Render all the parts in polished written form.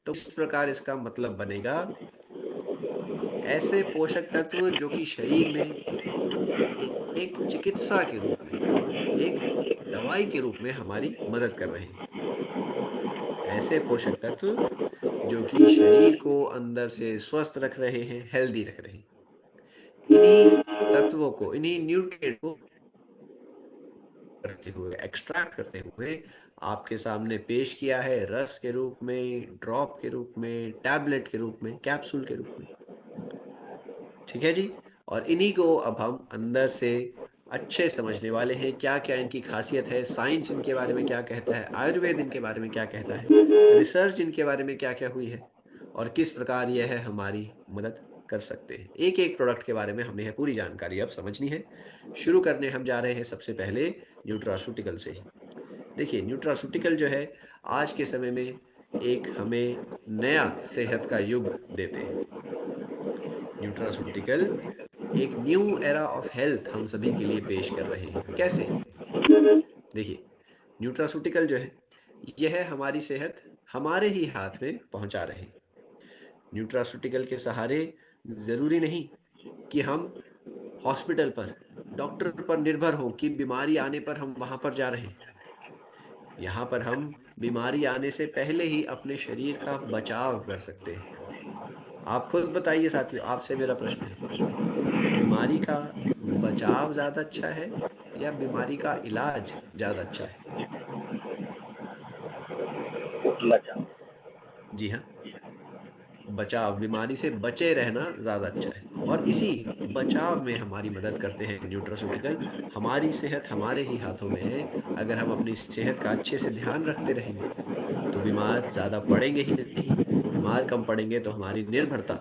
तो इस प्रकार इसका मतलब बनेगा, ऐसे पोषक तत्व जो कि शरीर में एक चिकित्सा के रूप में, एक दवाई के रूप में हमारी मदद कर रहे हैं। ऐसे पोषक तत्व जो कि शरीर को अंदर से स्वस्थ रख रहे हैं, हेल्दी रख रहे हैं। इन्हीं तत्वों को, इन्हीं न्यूट्रिएंट को करते हुए, एक्सट्रैक्ट करते हुए आपके सामने पेश किया है, रस के रूप में, ड्रॉप के रूप में, टैबलेट के रूप में, कैप्सूल के रूप में। ठीक है जी। और इन्हीं को अब हम अंदर से अच्छे समझने वाले हैं, क्या क्या इनकी खासियत है, साइंस इनके बारे में क्या कहता है, आयुर्वेद इनके बारे में क्या कहता है, रिसर्च इनके बारे में क्या क्या हुई है, और किस प्रकार यह है हमारी मदद कर सकते हैं। एक एक प्रोडक्ट के बारे में हमने यह पूरी जानकारी अब समझनी है। शुरू करने हम जा रहे हैं सबसे पहले न्यूट्रासूटिकल से ही। देखिए, न्यूट्रासूटिकल जो है आज के समय में एक हमें नया सेहत का युग देते हैं। न्यूट्रासूटिकल एक न्यू एरा ऑफ हेल्थ हम सभी के लिए पेश कर रहे हैं। कैसे? देखिए, न्यूट्रासूटिकल जो है यह हमारी सेहत हमारे ही हाथ में पहुंचा रहे हैं। न्यूट्रासूटिकल के सहारे जरूरी नहीं कि हम हॉस्पिटल पर, डॉक्टर पर निर्भर हों कि बीमारी आने पर हम वहां पर जा रहे हैं। यहाँ पर हम बीमारी आने से पहले ही अपने शरीर का बचाव कर सकते हैं। आप खुद बताइए साथियों, आपसे मेरा प्रश्न है, बीमारी का बचाव ज्यादा अच्छा है या बीमारी का इलाज ज्यादा अच्छा है? बचाओ। जी हाँ, बचाव, बीमारी से बचे रहना ज्यादा अच्छा है। और इसी बचाव में हमारी मदद करते हैं न्यूट्रासूटिकल। हमारी सेहत हमारे ही हाथों में है। अगर हम अपनी सेहत का अच्छे से ध्यान रखते रहेंगे तो बीमार ज्यादा पड़ेंगे ही नहीं। बीमार कम पड़ेंगे तो हमारी निर्भरता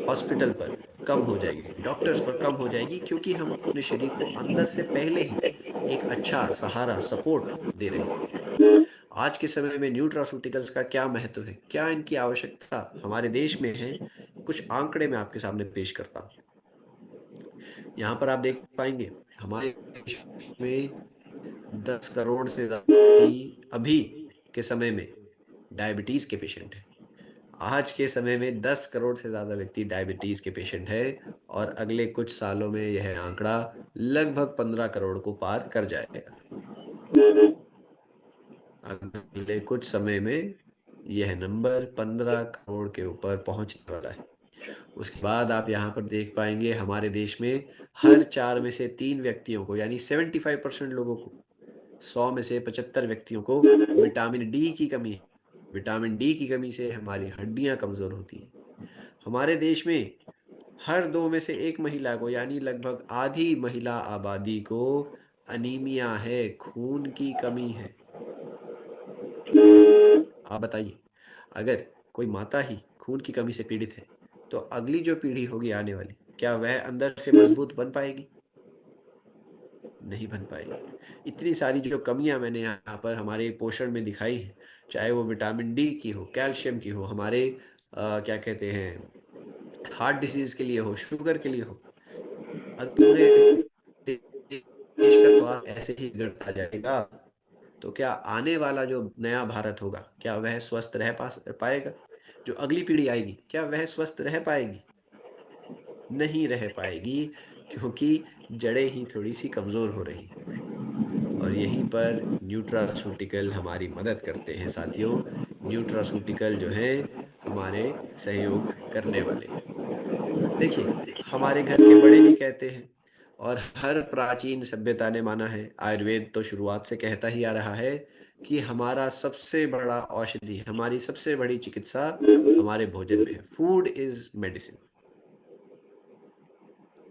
हॉस्पिटल पर कम हो जाएगी, डॉक्टर्स पर कम हो जाएगी, क्योंकि हम अपने शरीर को अंदर से पहले ही एक अच्छा सहारा, सपोर्ट दे रहे हैं। आज के समय में न्यूट्रासूटिकल्स का क्या महत्व है, क्या इनकी आवश्यकता हमारे देश में है, कुछ आंकड़े मैं आपके सामने पेश करता हूँ। यहाँ पर आप देख पाएंगे हमारे देश में 10 करोड़ से ज्यादा व्यक्ति अभी के समय में डायबिटीज के पेशेंट हैं। आज के समय में 10 करोड़ से ज्यादा व्यक्ति डायबिटीज के पेशेंट है, और अगले कुछ सालों में यह आंकड़ा लगभग 15 करोड़ को पार कर जाएगा। अगले कुछ समय में यह नंबर 15 करोड़ के ऊपर पहुंचने वाला है। उसके बाद आप यहाँ पर देख पाएंगे हमारे देश में हर 4 में से 3 व्यक्तियों को, यानी 75% लोगों को, 100 में से 75 व्यक्तियों को विटामिन डी की कमी है। विटामिन डी की कमी से हमारी हड्डियां कमजोर होती हैं। हमारे देश में हर 2 में से 1 महिला को, यानी लगभग आधी महिला आबादी को अनीमिया है, खून की कमी है। आप बताइए, अगर कोई माता ही खून की कमी से पीड़ित है तो अगली जो पीढ़ी होगी आने वाली, क्या वह अंदर से मजबूत बन पाएगी? नहीं बन पाएगी। इतनी सारी जो कमियां मैंने यहाँ पर हमारे पोषण में दिखाई है, चाहे वो विटामिन डी की हो, कैल्शियम की हो, हमारे क्या कहते हैं, हार्ट डिसीज के लिए हो, शुगर के लिए हो, अगर पूरे देश का स्वास्थ्य ऐसे ही गिरता जाएगा तो क्या आने वाला जो नया भारत होगा, क्या वह स्वस्थ रह पाएगा? जो अगली पीढ़ी आएगी, क्या वह स्वस्थ रह पाएगी? नहीं रह पाएगी, क्योंकि जड़ें ही थोड़ी सी कमजोर हो रही हैं। और यहीं पर न्यूट्रासूटिकल हमारी मदद करते हैं साथियों। न्यूट्रासूटिकल जो है हमारे सहयोग करने वाले हैं। देखिए, हमारे घर के बड़े भी कहते हैं, और हर प्राचीन सभ्यता ने माना है, आयुर्वेद तो शुरुआत से कहता ही आ रहा है कि हमारा सबसे बड़ा औषधि, हमारी सबसे बड़ी चिकित्सा हमारे भोजन में है। Food is medicine.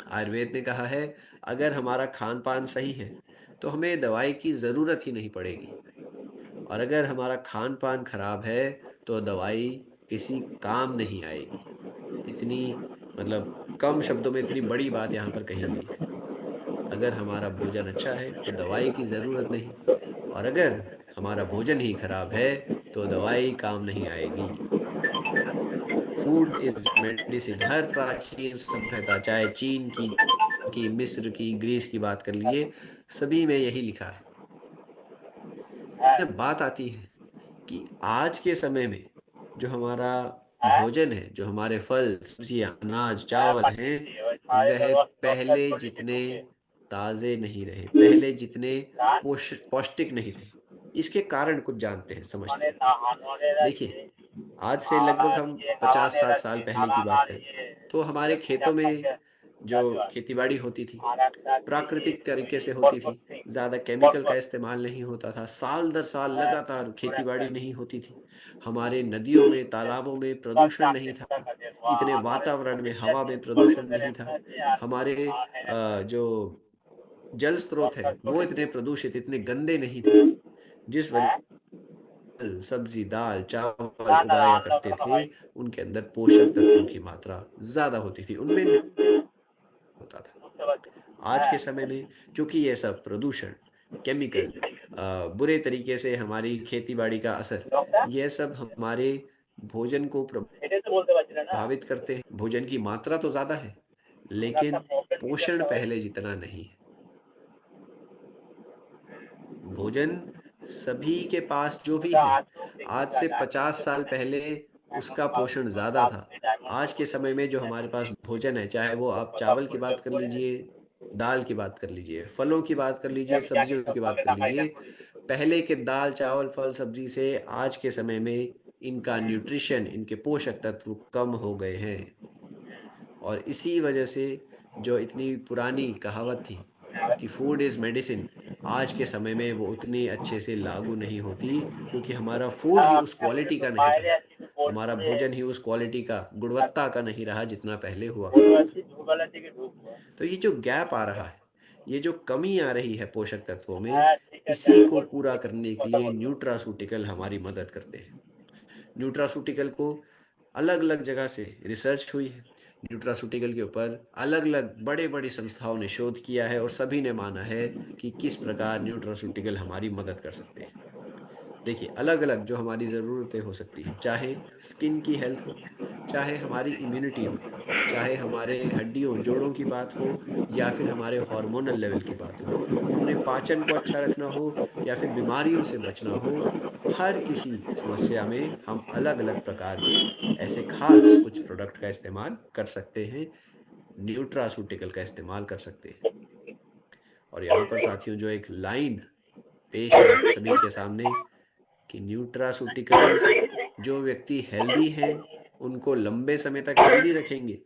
आयुर्वेद ने कहा है, अगर हमारा खान पान सही है तो हमें दवाई की ज़रूरत ही नहीं पड़ेगी। और अगर हमारा खान पान खराब है तो दवाई किसी काम नहीं आएगी। इतनी, मतलब कम शब्दों में इतनी बड़ी बात यहाँ पर कही गई है। अगर हमारा भोजन अच्छा है तो दवाई की ज़रूरत नहीं, और अगर हमारा भोजन ही खराब है तो दवाई काम नहीं आएगी। Food is medicine. हर प्राचीन सभ्यता, चाहे चीन की, मिस्र की, ग्रीस की बात कर लिए, सभी में यही लिखा है। जब बात आती है कि आज के समय में जो हमारा हैं? भोजन है, जो हमारे फल, सब्जियाँ, अनाज, हैं, चावल हैं, पनीर ये सारे वह तो डॉक्टर पहले थोड़ी जितने मिलूंगे। ताज़े नहीं रहे, पहले जितने हैं? पौष्टिक नहीं रहे। इसके कारण कुछ जानते हैं, समझते মানে हैं। নাহানোরে देखिए, রাখি आज से लगभग हम ये नहाने 50-60 साल রাখি पहले की बात नारानार करें, ये तो ये हमारे পূজা खेतों में থাকে जो জাতীয় আছে। खेती-बाड़ी होती थी, আর একটা আছে যে प्राकृतिक ওই तरीके से होती थी। বরকত সিং, ज़्यादा केमिकल का বরকত इस्तेमाल नहीं होता था। साल दर साल হ্যাঁ, लगातार ওর একটা खेती-बाड़ी नहीं होती थी। हमारे नदियों में, तालाबों में प्रदूषण नहीं था। কাজের इतने আমার वातावरण में, ছবিটা हवा আছে में प्रदूषण বরকতের नहीं একটা था। আছে আর हमारे হেরে পারে जो जल स्रोत हैं, বরকত वो করে इतने प्रदूषित, इतने गंदे नहीं थे। जिस वजह হ্যাঁ फल, सब्जी, दाल, चावल না না उगाया রান্না करते করা थे, হয়নি। उनके अंदर पोषक तत्वों की मात्रा ज़्यादा होती थी, उनमें नहीं होता था। বুঝতে পারছি। आज হ্যাঁ के समय में क्योंकि ये सब प्रदूषण, केमिकल, बुरे तरीके से हमारी खेती-बाड़ी का असर, লোকটা ये सब हमारे भोजन को এটাই तो বলতে পারছিলে না। प्रभावित करते हैं। भोजन की मात्रा तो ज़्यादा है, আমরা लेकिन একটা প্রবলেম কিছু पोषण একটা হয়েছে। पहले जितना नहीं है। भोजन सभी के पास जो भी ওটা है, আজও आज টেকনিক से আছে। আজও 50 কিন্তু साल মানে पहले এখন उसका पोषण কাগজ ज़्यादा রাত था। में डायमंड आज के समय में जो हमारे पास भोजन है, चाहे वो आप কথা चावल की বললে बात कर পরে लीजिए, दाल की बात कर लीजिए, फलों की बात कर लीजिए, আমি জানি सब्जियों সব की बात তোমাকে कर টাকা लीजिए, রিটার্ন করে দিতে হবে। पहले के दाल, चावल, फल, सब्जी से आज के समय में इनका न्यूट्रिशन, इनके पोषक तत्व कम हो गए हैं। और इसी वजह से जो इतनी पुरानी कहावत थी कि फूड इज़ मेडिसिन, आज के समय में वो उतनी अच्छे से लागू नहीं होती, क्योंकि हमारा फूड ही उस আমি क्वालिटी একটু का नहीं বাইরে रहा। আছি একটু বোর্ড हमारा করে भोजन ही उस क्वालिटी का, गुणवत्ता का नहीं रहा जितना पहले हुआ বলবো करता था। আছি দুবেলা থেকে ঢুকবো। तो ये जो गैप आ रहा है, ये जो कमी आ रही है पोषक तत्वों में, হ্যাঁ ঠিক আছে इसी আমি को বলবো पूरा একটু करने के কথা लिए বলবো। न्यूट्रासूटिकल हमारी मदद करते हैं। न्यूट्रासूटिकल को अलग-अलग जगह से रिसर्च हुई है। न्यूट्रासूटिकल के ऊपर अलग-अलग बड़े-बड़ी संस्थाओं ने शोध किया है और सभी ने माना है कि किस प्रकार न्यूट्रासूटिकल हमारी मदद कर सकते हैं। देखिए, अलग-अलग जो हमारी ज़रूरतें हो सकती हैं, चाहे स्किन की हेल्थ हो, चाहे हमारी इम्यूनिटी हो, चाहे हमारे हड्डियों, जोड़ों की बात हो या फिर हमारे हार्मोनल लेवल की बात हो, हमने पाचन को अच्छा रखना हो या फिर बीमारियों से बचना हो, हर किसी समस्या में हम अलग-अलग प्रकार के ऐसे खास कुछ प्रोडक्ट का इस्तेमाल कर सकते हैं, न्यूट्रासूटिकल का इस्तेमाल कर सकते हैं। और यहाँ पर साथियों जो एक लाइन पेश है आप सभी के सामने कि न्यूट्रासूटिकल्स जो व्यक्ति हेल्दी हैं, उनको लंबे समय तक हेल्दी रखेंगे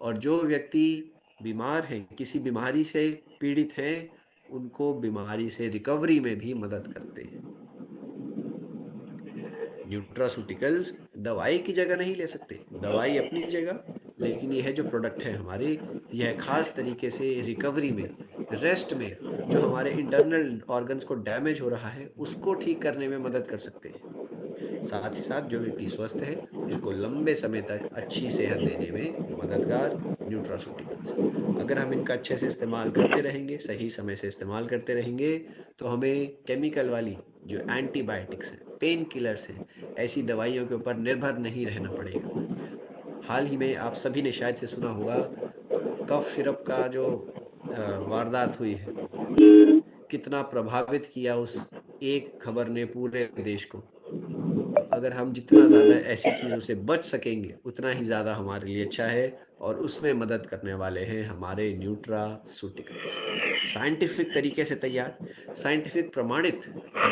और जो व्यक्ति बीमार हैं, किसी बीमारी से पीड़ित हैं, उनको बीमारी से रिकवरी में भी मदद करते हैं। न्यूट्रासूटिकल्स दवाई की जगह नहीं ले सकते, दवाई अपनी जगह, लेकिन यह जो प्रोडक्ट है हमारे, यह खास तरीके से रिकवरी में, रेस्ट में, जो हमारे इंटरनल ऑर्गन्स को डैमेज हो रहा है, उसको ठीक करने में मदद कर सकते हैं। साथ ही साथ जो व्यक्ति स्वस्थ है, उसको लंबे समय तक अच्छी सेहत देने में मददगार न्यूट्रासूटिकल्स। अगर हम इनका अच्छे से इस्तेमाल करते रहेंगे, सही समय से इस्तेमाल करते रहेंगे, तो हमें केमिकल वाली जो एंटीबायोटिक्स हैं, पेन किलर्स हैं, ऐसी दवाइयों के ऊपर निर्भर नहीं रहना पड़ेगा। हाल ही में आप सभी ने शायद से सुना होगा, कफ सिरप का जो वारदात हुई है, कितना प्रभावित किया उस एक खबर ने पूरे देश को। तो अगर हम जितना ज़्यादा ऐसी चीज़ों से बच सकेंगे, उतना ही ज़्यादा हमारे लिए अच्छा है और उसमें मदद करने वाले हैं हमारे न्यूट्रासूटिकल्स। साइंटिफिक तरीके से तैयार, साइंटिफिक प्रमाणित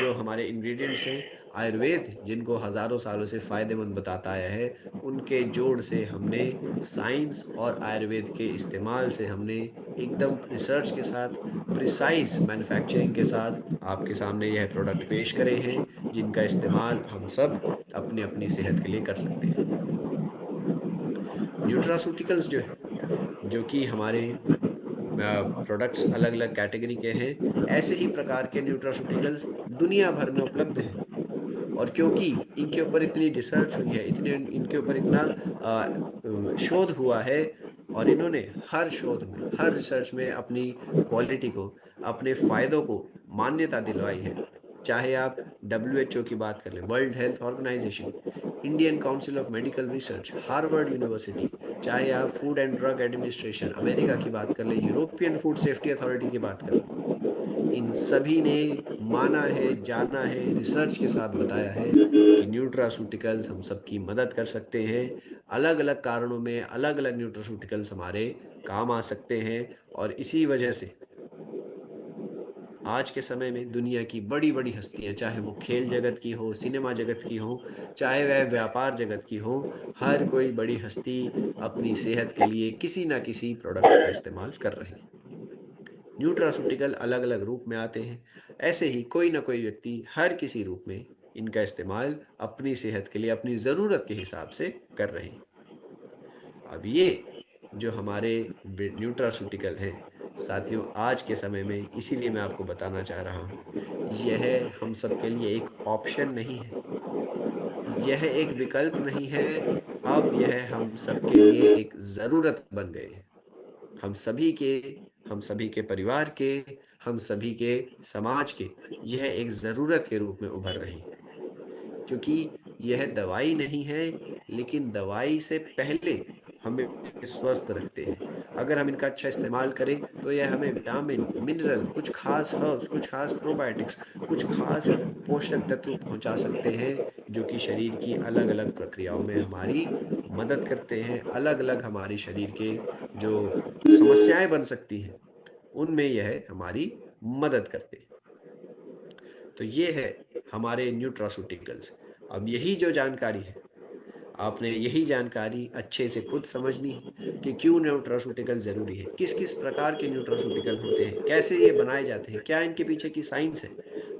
जो हमारे इंग्रेडिएंट्स हैं, आयुर्वेद जिनको हज़ारों सालों से फ़ायदेमंद बताता आया है, उनके जोड़ से हमने साइंस और आयुर्वेद के इस्तेमाल से हमने एकदम रिसर्च के साथ, प्रिसाइज़ मैन्युफैक्चरिंग के साथ आपके सामने यह प्रोडक्ट पेश करे हैं, जिनका इस्तेमाल हम सब अपनी-अपनी सेहत के लिए कर सकते हैं। न्यूट्रासूटिकल्स जो है, जो कि हमारे प्रोडक्ट्स अलग-अलग कैटेगरी के हैं, ऐसे ही प्रकार के न्यूट्रासूटिकल्स दुनिया भर में उपलब्ध हैं। और क्योंकि इनके ऊपर इतनी रिसर्च हुई है, इतने इनके ऊपर इतना शोध हुआ है और इन्होंने हर शोध में, हर रिसर्च में अपनी क्वालिटी को, अपने फ़ायदों को मान्यता दिलवाई है। चाहे आप डब्ल्यूएचओ की बात कर लें, World Health Organization, Indian Council of Medical Research, Harvard University, चाहे आप food and drug administration, America की बात कर लें, यूरोपियन फूड सेफ्टी अथॉरिटी की बात कर लें। इन सभी ने माना है, जाना है, रिसर्च के साथ बताया है कि न्यूट्रास्यूटिकल्स हम सबकी मदद कर सकते हैं। अलग-अलग कारणों में अलग-अलग न्यूट्रास्यूटिकल्स हमारे काम आ सकते हैं और इसी वजह से आज के समय में दुनिया की बड़ी-बड़ी हस्तियाँ, चाहे वो खेल जगत की हो, सिनेमा जगत की हो, चाहे वह व्यापार जगत की हो, हर कोई बड़ी हस्ती अपनी सेहत के लिए किसी न किसी प्रोडक्ट का इस्तेमाल कर रही है। न्यूट्रास्यूटिकल अलग-अलग रूप में आते हैं। ऐसे ही कोई न कोई व्यक्ति हर किसी रूप में इनका इस्तेमाल अपनी सेहत के लिए, अपनी ज़रूरत के हिसाब से कर रहे हैं। अब ये जो हमारे न्यूट्रास्यूटिकल हैं, साथियों, आज के समय में इसीलिए मैं आपको बताना चाह रहा हूँ, यह हम सबके लिए एक ऑप्शन नहीं है, यह एक विकल्प नहीं है, अब यह हम सबके लिए एक ज़रूरत बन गए हैं। हम सभी के हम सभी के परिवार के, हम सभी के समाज के, यह एक ज़रूरत के रूप में उभर रही है। क्योंकि यह दवाई नहीं है, लेकिन दवाई से पहले हमें स्वस्थ रखते हैं। अगर हम इनका अच्छा इस्तेमाल करें, तो यह हमें विटामिन, मिनरल, कुछ खास हर्ब्स, कुछ खास प्रोबायोटिक्स, कुछ खास पोषक तत्व पहुँचा सकते हैं, जो कि शरीर की अलग-अलग प्रक्रियाओं में हमारी मदद करते हैं। अलग-अलग हमारी शरीर के जो समस्याएँ बन सकती हैं, उनमें यह हमारी मदद करते हैं। तो ये है हमारे न्यूट्रास्यूटिकल्स। अब यही जो जानकारी है, आपने यही जानकारी अच्छे से खुद समझनी है कि क्यों न्यूट्रास्यूटिकल ज़रूरी है, किस-किस प्रकार के न्यूट्रास्यूटिकल होते हैं, कैसे ये बनाए जाते हैं, क्या इनके पीछे की साइंस है।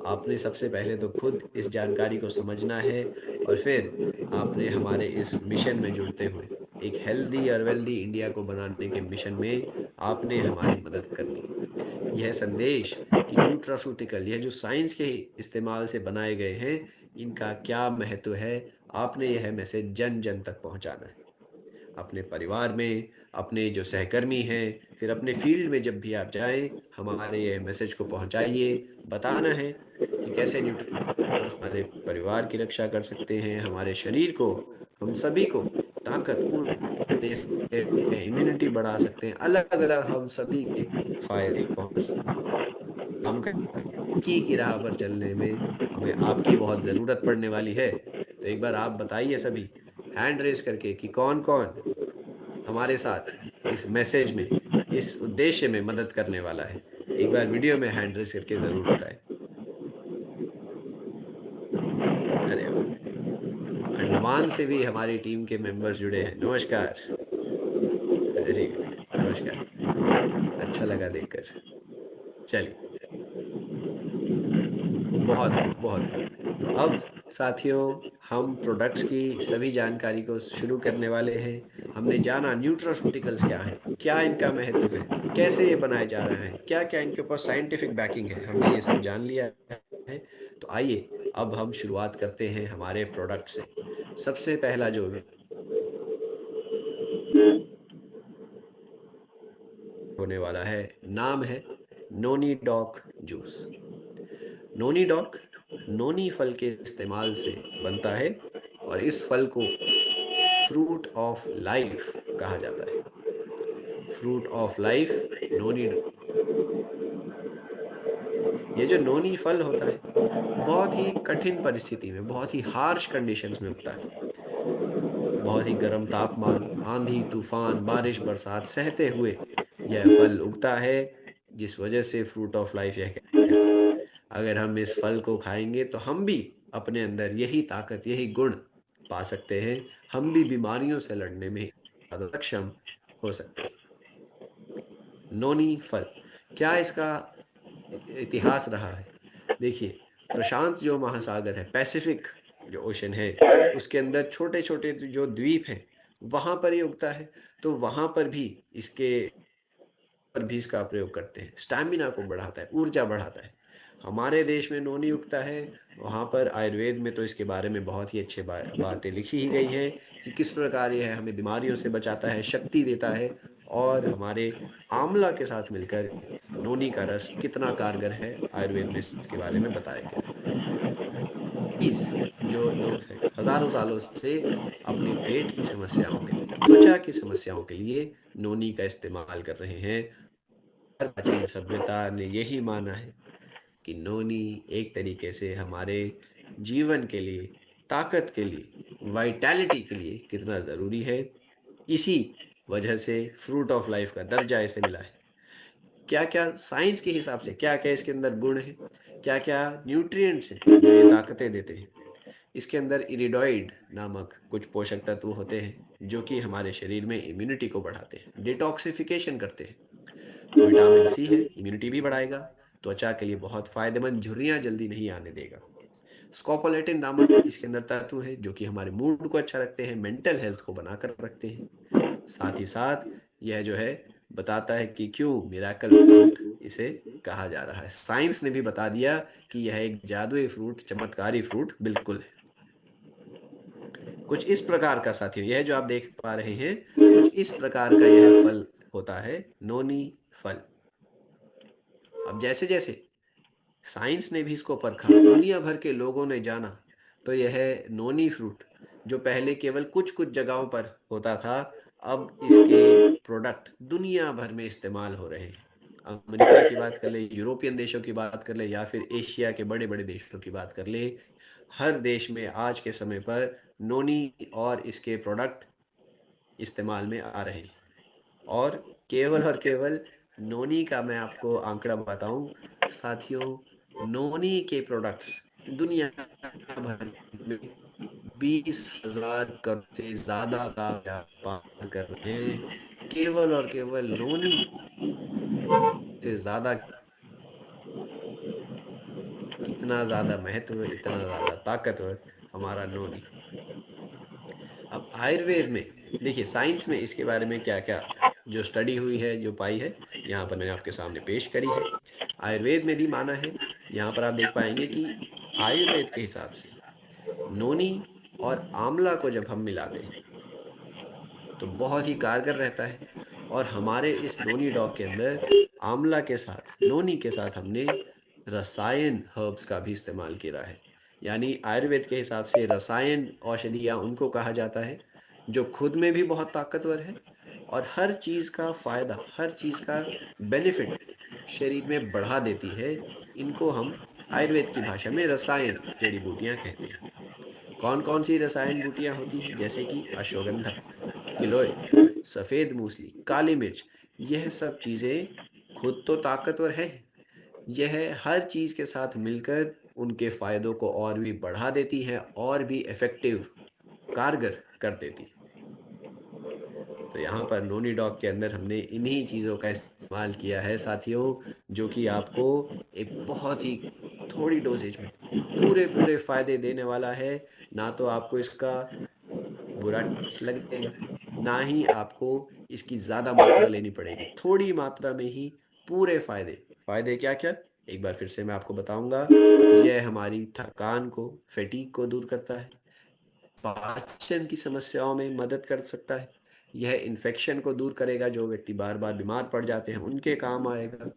आपने सबसे पहले तो खुद इस जानकारी को समझना है और फिर आपने हमारे इस मिशन में जुड़ते हुए एक हेल्दी और वेल्दी इंडिया को बनाने के मिशन में आपने हमारी मदद करनी है। यह संदेश कि न्यूट्रास्यूटिकल, यह जो साइंस के इस्तेमाल से बनाए गए हैं, इनका क्या महत्व है, आपने यह मैसेज जन-जन तक पहुँचाना है। अपने परिवार में, अपने जो सहकर्मी हैं, फिर अपने फ़ील्ड में जब भी आप जाएँ, हमारे ये मैसेज को पहुँचाइए। बताना है कि कैसे न्यूट्रल्स हमारे परिवार की रक्षा कर सकते हैं, हमारे शरीर को, हम सभी को ताकतपूर्ण दे सकते हैं, इम्यूनिटी बढ़ा सकते हैं, अलग-अलग हम सभी के फ़ायदे पहुँच सकते हैं। काम की राह पर चलने में हमें आपकी बहुत ज़रूरत पड़ने वाली है। तो एक बार आप बताइए सभी हैंड रेज़ करके कि कौन-कौन हमारे साथ इस मैसेज में, इस उद्देश्य में मदद करने वाला है। एक बार वीडियो में हैंड रेज़ करके ज़रूर बताएँ। अरे वाह! अंडमान से भी हमारी टीम के मेंबर्स जुड़े हैं। नमस्कार। Very good. नमस्कार। अच्छा लगा देखकर। चलिए, बहुत खूब, बहुत खूब। तो अब साथियों, हम प्रोडक्ट्स की सभी जानकारी को शुरू करने वाले हैं। हमने जाना न्यूट्रास्यूटिकल्स क्या हैं, क्या इनका महत्व है, कैसे ये बनाए जा रहे हैं, क्या-क्या इनके ऊपर साइंटिफिक बैकिंग है, हमने ये सब जान लिया है। तो आइए, अब हम शुरुआत करते हैं हमारे प्रोडक्ट से। सबसे पहला जो होने वाला है, नाम है नोनी डॉक जूस। नोनी डॉक नोनी फल के इस्तेमाल से बनता है और इस फल को फ्रूट ऑफ लाइफ कहा जाता है। फ्रूट ऑफ लाइफ, नोनी। ये जो नोनी फल होता है, बहुत ही कठिन परिस्थिति में, बहुत ही हार्श कंडीशंस में उगता है। बहुत ही गर्म तापमान, आंधी, तूफान, बारिश, बरसात सहते हुए यह फल उगता है, जिस वजह से फ्रूट ऑफ लाइफ यह कहलाता है। अगर हम इस फल को खाएँगे तो हम भी अपने अंदर यही ताकत, यही गुण पा सकते हैं। हम भी बीमारियों से लड़ने में ज़्यादा सक्षम हो सकते हैं। नोनी फल, क्या इसका इतिहास रहा है? देखिए, प्रशांत जो महासागर है, पैसिफिक जो ओशन है, उसके अंदर छोटे-छोटे जो द्वीप हैं, वहाँ पर ये उगता है। तो वहाँ पर भी इसका प्रयोग करते हैं। स्टैमिना को बढ़ाता है, ऊर्जा बढ़ाता है। हमारे देश में नोनी उगता है, वहाँ पर आयुर्वेद में तो इसके बारे में बहुत ही अच्छी बातें लिखी ही गई हैं कि किस प्रकार ये हमें बीमारियों से बचाता है, शक्ति देता है और हमारे आंवला के साथ मिलकर नोनी का रस कितना कारगर है, आयुर्वेद में इसके बारे में बताया गया है। इस जो लोग हैं, हज़ारों सालों से अपने पेट की समस्याओं के लिए, त्वचा की समस्याओं के लिए नोनी का इस्तेमाल कर रहे हैं। हर प्राचीन सभ्यता ने यही माना है कि नोनी एक तरीके से हमारे जीवन के लिए ताकत के लिए, वाइटैलिटी के लिए कितना ज़रूरी है। इसी वजह से फ्रूट ऑफ लाइफ का दर्जा इसे मिला है। क्या-क्या साइंस के हिसाब से क्या-क्या इसके अंदर गुण हैं, क्या-क्या न्यूट्रिएंट्स हैं जो ये ताकतें देते हैं। इसके अंदर इरिडोइड नामक कुछ पोषक तत्व होते हैं जो कि हमारे शरीर में इम्यूनिटी को बढ़ाते हैं, डिटॉक्सिफिकेशन करते हैं। विटामिन सी है, इम्यूनिटी भी बढ़ाएगा, त्वचा के लिए बहुत फायदेमंद, झुर्रियाँ जल्दी नहीं आने देगा। स्कोपोलेटिन नामक इसके अंदर तत्व है जो कि हमारे मूड को अच्छा रखते हैं, मेंटल हेल्थ को बनाकर रखते हैं। साथ ही साथ यह जो है बताता है कि क्यों मिराकल फ्रूट इसे कहा जा रहा है। साइंस ने भी बता दिया कि यह एक जादुई फ्रूट, चमत्कारी फ्रूट बिल्कुल है। कुछ इस प्रकार का साथियों, यह जो आप देख पा रहे हैं, कुछ इस प्रकार का यह फल होता है, नोनी फल। अब जैसे जैसे साइंस ने भी इसको परखा, दुनिया भर के लोगों ने जाना, तो यह नोनी फ्रूट जो पहले केवल कुछ कुछ जगहों पर होता था, अब इसके प्रोडक्ट दुनिया भर में इस्तेमाल हो रहे हैं। अमेरिका की बात कर ले, यूरोपियन देशों की बात कर ले, या फिर एशिया के बड़े बड़े देशों की बात कर ले, हर देश में आज के समय पर नोनी और इसके प्रोडक्ट इस्तेमाल में आ रहे हैं। और केवल नोनी का मैं आपको आंकड़ा बताऊं साथियों, नोनी के प्रोडक्ट्स दुनिया भर में 20,000 करोड़ से ज्यादा का व्यापार कर रहे हैं। केवल और केवल नोनी से ज्यादा, कितना ज्यादा महत्व, इतना ज्यादा ताकतवर हमारा नोनी। अब आयुर्वेद में देखिए, साइंस में इसके बारे में क्या क्या जो स्टडी हुई है, जो पाई है, यहाँ पर मैंने आपके सामने पेश करी है। आयुर्वेद में भी माना है। यहाँ पर आप देख पाएंगे कि आयुर्वेद के हिसाब से नोनी और आंवला को जब हम मिलाते हैं तो बहुत ही कारगर रहता है। और हमारे इस नोनी डॉग के अंदर आंवला के साथ, नोनी के साथ हमने रसायन हर्ब्स का भी इस्तेमाल किया है। यानी आयुर्वेद के हिसाब से रसायन औषधियाँ उनको कहा जाता है जो खुद में भी बहुत ताकतवर है, और हर चीज़ का फायदा, हर चीज़ का बेनिफिट शरीर में बढ़ा देती है। इनको हम आयुर्वेद की भाषा में रसायन जड़ी बूटियाँ कहते हैं। कौन कौन सी रसायन बूटियाँ होती हैं? जैसे कि अश्वगंधा, गिलोय, सफेद मूसली, काली मिर्च, यह सब चीजें खुद तो ताकतवर है, यह हर चीज के साथ मिलकर उनके फायदों को और भी बढ़ा देती है और भी इफेक्टिव, कारगर कर देती है। तो यहाँ पर नोनी डॉग के अंदर हमने इन्हीं चीज़ों का इस्तेमाल किया है साथियों, जो कि आपको एक बहुत ही थोड़ी डोजेज में पूरे पूरे फायदे देने वाला है। ना तो आपको इसका बुरा टेस्ट लगेगा, ना ही आपको इसकी ज़्यादा मात्रा लेनी पड़ेगी। थोड़ी मात्रा में ही पूरे फ़ायदे। फ़ायदे क्या-क्या? एक बार फिर से मैं आपको बताऊँगा। यह हमारी थकान को, फैटीग को दूर करता है। पाचन की समस्याओं में मदद कर सकता है। यह इन्फेक्शन को दूर करेगा, जो व्यक्ति बार-बार बीमार पड़ जाते हैं, उनके काम आएगा।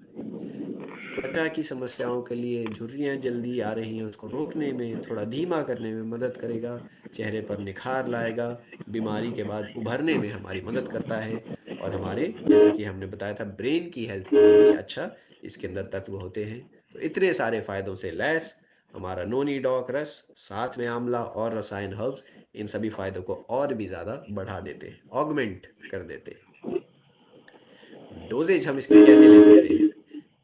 त्वचा की समस्याओं के लिए, झुर्रियाँ जल्दी आ रही हैं उसको रोकने में, थोड़ा धीमा करने में मदद करेगा, चेहरे पर निखार लाएगा, बीमारी के बाद उभरने में हमारी मदद करता है। और हमारे, जैसा कि हमने बताया था, ब्रेन की हेल्थ के लिए भी अच्छा इसके अंदर तत्व होते हैं। तो इतने सारे फायदों से लैस हमारा नोनी डॉक रस, साथ में आंवला और रसायन हर्ब्स, इन सभी फायदों को और भी ज़्यादा बढ़ा देते हैं, ऑगमेंट कर देते हैं। डोजेज हम इसकी कैसे ले सकते हैं?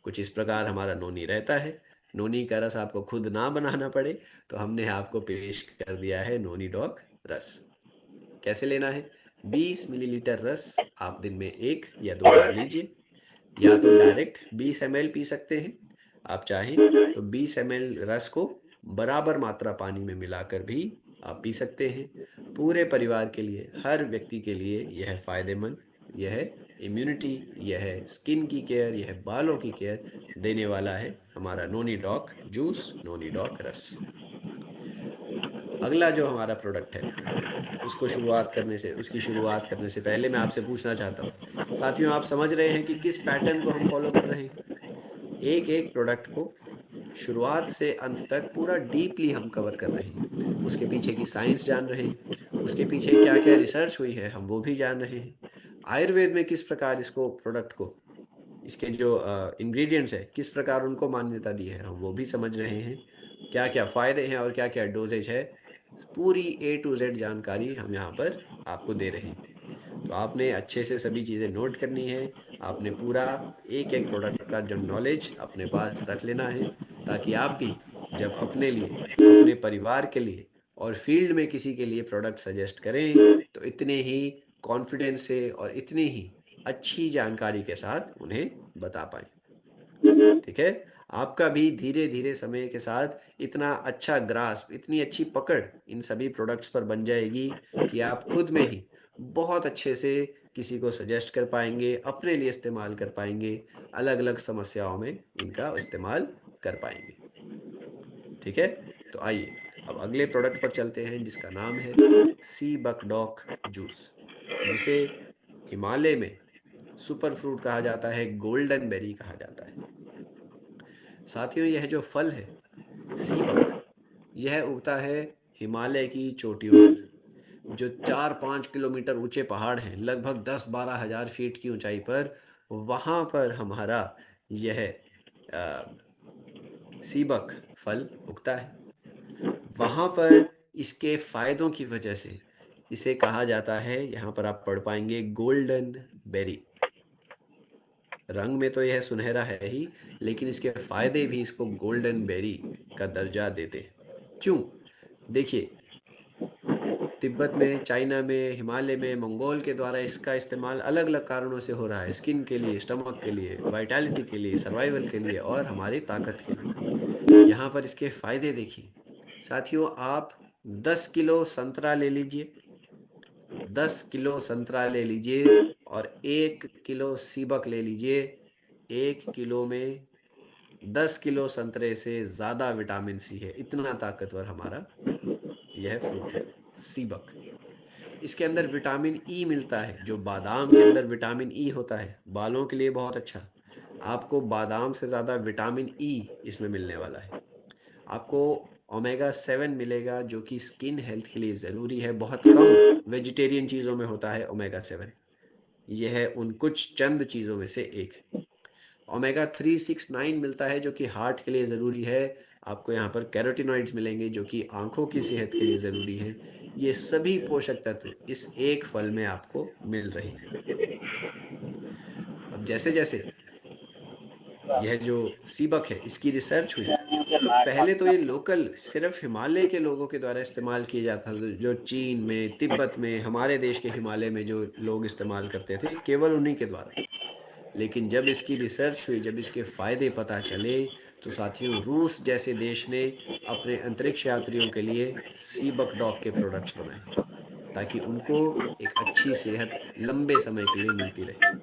कुछ इस प्रकार हमारा नोनी रहता है। नोनी का रस आपको खुद ना बनाना पड़े, तो हमने आपको पेश कर दिया है नोनी डॉग रस। कैसे लेना है? 20 मिलीलीटर रस आप दिन में 1 या 2 बार लीजिए। या तो डायरेक्ट 20 ml पी सकते हैं, आप चाहें तो 20 ml रस को बराबर मात्रा पानी में मिलाकर भी आप पी सकते हैं। पूरे परिवार के लिए, हर व्यक्ति के लिए यह फायदेमंद, यह इम्यूनिटी, यह स्किन की केयर, यह बालों की केयर देने वाला है हमारा नोनी डॉक जूस, नोनी डॉक रस। अगला जो हमारा प्रोडक्ट है, उसकी शुरुआत करने से पहले मैं आपसे पूछना चाहता हूँ साथियों, आप समझ रहे हैं कि किस पैटर्न को हम फॉलो कर रहे हैं? एक एक प्रोडक्ट को शुरुआत से अंत तक पूरा डीपली हम कवर कर रहे हैं। उसके पीछे की साइंस जान रहे हैं, उसके पीछे क्या क्या रिसर्च हुई है हम वो भी जान रहे हैं। आयुर्वेद में किस प्रकार इसको, प्रोडक्ट को, इसके जो इंग्रेडिएंट्स है, किस प्रकार उनको मान्यता दी है हम वो भी समझ रहे हैं। क्या क्या फ़ायदे हैं और क्या क्या डोजेज है, पूरी ए टू जेड जानकारी हम यहाँ पर आपको दे रहे हैं। तो आपने अच्छे से सभी चीज़ें नोट करनी है। आपने पूरा एक एक प्रोडक्ट का जो नॉलेज अपने पास रख लेना है, ताकि आप भी जब अपने लिए, अपने परिवार के लिए और फील्ड में किसी के लिए प्रोडक्ट सजेस्ट करें, तो इतने ही कॉन्फिडेंस से और इतनी ही अच्छी जानकारी के साथ उन्हें बता पाएं। ठीक है? आपका भी धीरे-धीरे समय के साथ इतना अच्छा ग्रास्प, इतनी अच्छी पकड़ इन सभी प्रोडक्ट्स पर बन जाएगी कि आप खुद में ही बहुत अच्छे से किसी को सजेस्ट कर पाएँगे, अपने लिए इस्तेमाल कर पाएँगे, अलग-अलग समस्याओं में इनका इस्तेमाल कर पाएँगे। ठीक है? तो आइए, अब अगले प्रोडक्ट पर चलते हैं जिसका नाम है सी बकडॉक जूस, जिसे हिमालय में सुपर फ्रूट कहा जाता है, गोल्डन बेरी कहा जाता है। साथियों, यह जो फल है सीबक, यह उगता है हिमालय की चोटियों पर। जो 4-5 किलोमीटर ऊंचे पहाड़ हैं, लगभग 10-12 हजार फीट की ऊंचाई पर, वहां पर हमारा यह अ, सीबक फल उगता है। वहां पर इसके फायदों की वजह से इसे कहा जाता है, यहाँ पर आप पढ़ पाएंगे, गोल्डन बेरी। रंग में तो यह सुनहरा है ही, लेकिन इसके फायदे भी इसको गोल्डन बेरी का दर्जा देते हैं। क्यों? देखिए, तिब्बत में, चाइना में, हिमालय में मंगोल के द्वारा इसका इस्तेमाल अलग अलग कारणों से हो रहा है। स्किन के लिए, स्टमक के लिए, वाइटैलिटी के लिए, सर्वाइवल के लिए और हमारी ताकत के लिए। यहाँ पर इसके फायदे देखिए। साथियों, आप 10 किलो संतरा ले लीजिए, 10 किलो संतरा ले लीजिए और 1 किलो सीबक ले लीजिए। 1 किलो में 10 किलो संतरे से ज़्यादा विटामिन सी है। इतना ताकतवर हमारा यह फ्रूट है, सीबक। इसके अंदर विटामिन ई मिलता है, जो बादाम के अंदर विटामिन ई होता है, बालों के लिए बहुत अच्छा। आपको बादाम से ज़्यादा विटामिन ई इसमें मिलने वाला है। आपको ओमेगा 7 मिलेगा, जो कि स्किन हेल्थ के लिए ज़रूरी है। बहुत कम वेजिटेरियन चीज़ों में होता है ओमेगा 7। यह उन कुछ चंद चीज़ों में से एक है। ओमेगा 3, 6, 9 मिलता है, जो कि हार्ट के लिए ज़रूरी है। आपको यहाँ पर कैरोटिनॉइड्स मिलेंगे, जो कि आंखों की सेहत के लिए ज़रूरी हैं। ये सभी पोषक तत्व इस एक फल में आपको मिल रहे हैं। अब जैसे जैसे यह जो सीबक है, इसकी रिसर्च हुई, तो पहले तो ये लोकल सिर्फ हिमालय के लोगों के द्वारा इस्तेमाल किया जाता था। जो चीन में, तिब्बत में, हमारे देश के हिमालय में जो लोग इस्तेमाल करते थे, केवल उन्हीं के द्वारा। लेकिन जब इसकी रिसर्च हुई, जब इसके फायदे पता चले, तो साथियों, रूस जैसे देश ने अपने अंतरिक्ष यात्रियों के लिए सीबक डॉग के प्रोडक्ट्स बनाए, ताकि उनको एक अच्छी सेहत लंबे समय के लिए मिलती रहे।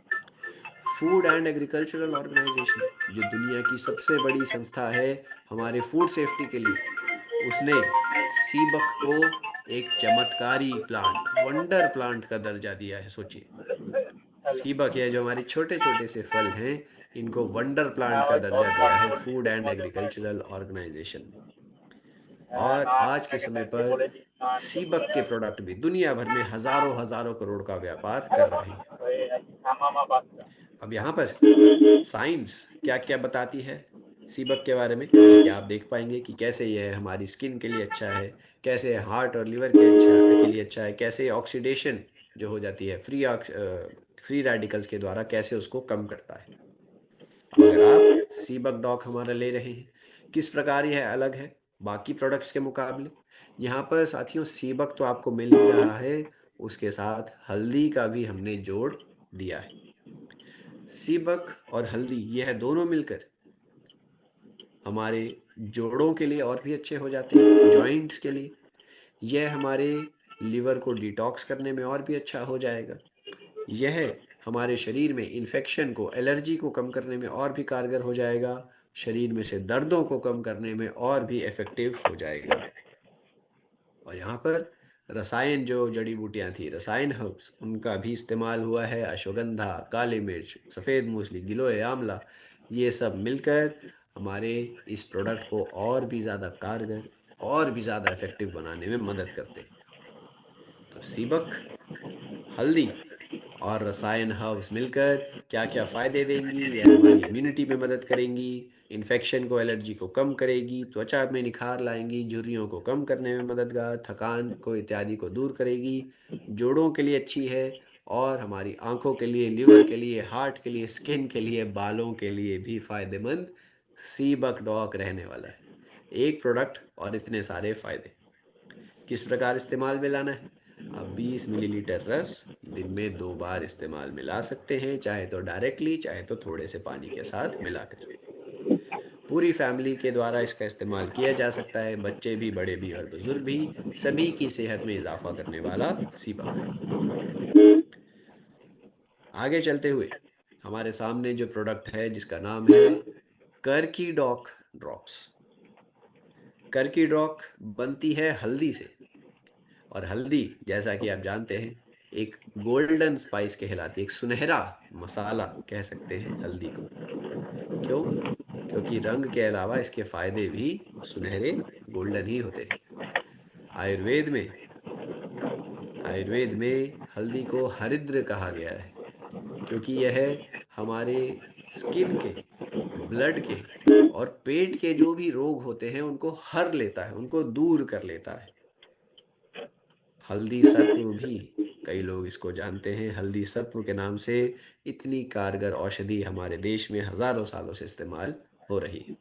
फूड एंड एग्रीकल्चरल ऑर्गेनाइजेशन, जो दुनिया की सबसे बड़ी संस्था है हमारे फूड सेफ्टी के लिए, उसने सीबक को एक चमत्कारी प्लांट, वंडर प्लांट का दर्जा दिया है। सोचिए, सीबक, ये जो हमारे छोटे छोटे से फल हैं, इनको वंडर प्लांट का दर्जा दिया है फूड एंड एग्रीकल्चरल ऑर्गेनाइजेशन ने। और आज के समय पर सीबक के प्रोडक्ट भी दुनिया भर में हजारों हजारों करोड़ का व्यापार कर रहे हैं। अब यहाँ पर साइंस क्या क्या बताती है सीबक के बारे में, ये आप देख पाएंगे कि कैसे यह हमारी स्किन के लिए अच्छा है, कैसे हार्ट और लिवर के लिए अच्छा है, कैसे ऑक्सीडेशन जो हो जाती है फ्री रेडिकल्स के द्वारा, कैसे उसको कम करता है। अब अगर आप सीबक डॉग हमारा ले रहे हैं, किस प्रकार यह अलग है बाकी प्रोडक्ट्स के मुकाबले? यहाँ पर साथियों, सीबक तो आपको मिल ही रहा है, उसके साथ हल्दी का भी हमने जोड़ दिया है। सीबक और हल्दी, यह दोनों मिलकर हमारे जोड़ों के लिए और भी अच्छे हो जाते हैं, जॉइंट्स के लिए। यह हमारे लिवर को डिटॉक्स करने में और भी अच्छा हो जाएगा। यह हमारे शरीर में इन्फेक्शन को, एलर्जी को कम करने में और भी कारगर हो जाएगा। शरीर में से दर्दों को कम करने में और भी इफेक्टिव हो जाएगा। और यहाँ पर रसायन, जो जड़ी बूटियां थी, रसायन हर्ब्स, उनका भी इस्तेमाल हुआ है। अश्वगंधा, काली मिर्च, सफ़ेद मूसली, गिलोय, आंवला, ये सब मिलकर हमारे इस प्रोडक्ट को और भी ज़्यादा कारगर, और भी ज़्यादा इफेक्टिव बनाने में मदद करते हैं। तो सीबक, हल्दी और रसायन हर्ब्स मिलकर क्या-क्या फ़ायदे देंगी। यह हमारी इम्यूनिटी में मदद करेंगी, इन्फेक्शन को, एलर्जी को कम करेगी, त्वचा में निखार लाएँगी, झुर्रियों को कम करने में मददगार, थकान को इत्यादि को दूर करेगी, जोड़ों के लिए अच्छी है और हमारी आँखों के लिए, लिवर के लिए, हार्ट के लिए, स्किन के लिए, बालों के लिए भी फ़ायदेमंद सी बकडॉक रहने वाला है। एक प्रोडक्ट और इतने सारे फ़ायदे। किस प्रकार इस्तेमाल में लाना है? आप 20 मिलीलीटर रस दिन में 2 बार इस्तेमाल में ला सकते हैं, चाहे तो डायरेक्टली, चाहे तो थोड़े से पानी के साथ मिलाकर। पूरी फैमिली के द्वारा इसका इस्तेमाल किया जा सकता है, बच्चे भी, बड़े भी और बुजुर्ग भी, सभी की सेहत में इजाफा करने वाला सीबक। आगे चलते हुए हमारे सामने जो प्रोडक्ट है जिसका नाम है करकी डॉक ड्रॉप्स। करकी डॉक बनती है हल्दी से और हल्दी जैसा कि आप जानते हैं एक गोल्डन स्पाइस कहलाती है, एक सुनहरा मसाला कह सकते हैं हल्दी को। क्यों? क्योंकि रंग के अलावा इसके फायदे भी सुनहरे गोल्डन ही होते हैं। आयुर्वेद में आयुर्वेद में हल्दी को हरिद्र कहा गया है क्योंकि यह हमारे स्किन के, ब्लड के और पेट के जो भी रोग होते हैं उनको हर लेता है, उनको दूर कर लेता है। हल्दी सत्व भी कई लोग इसको जानते हैं। हल्दी सत्व के नाम से इतनी कारगर औषधि हमारे देश में हजारों सालों से इस्तेमाल हो रही है।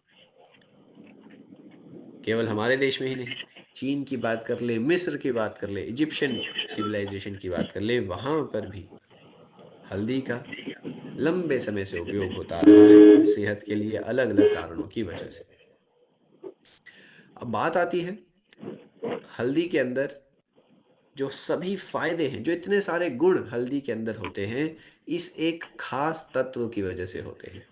केवल हमारे देश में ही नहीं, चीन की बात कर ले, मिस्र की बात कर ले, इजिप्शियन सिविलाइजेशन की बात कर ले, वहां पर भी हल्दी का लंबे समय से उपयोग होता रहा है सेहत के लिए अलग अलग कारणों की वजह से। अब बात आती है हल्दी के अंदर जो सभी फायदे हैं, जो इतने सारे गुण हल्दी के अंदर होते हैं, इस एक खास तत्व की वजह से होते हैं।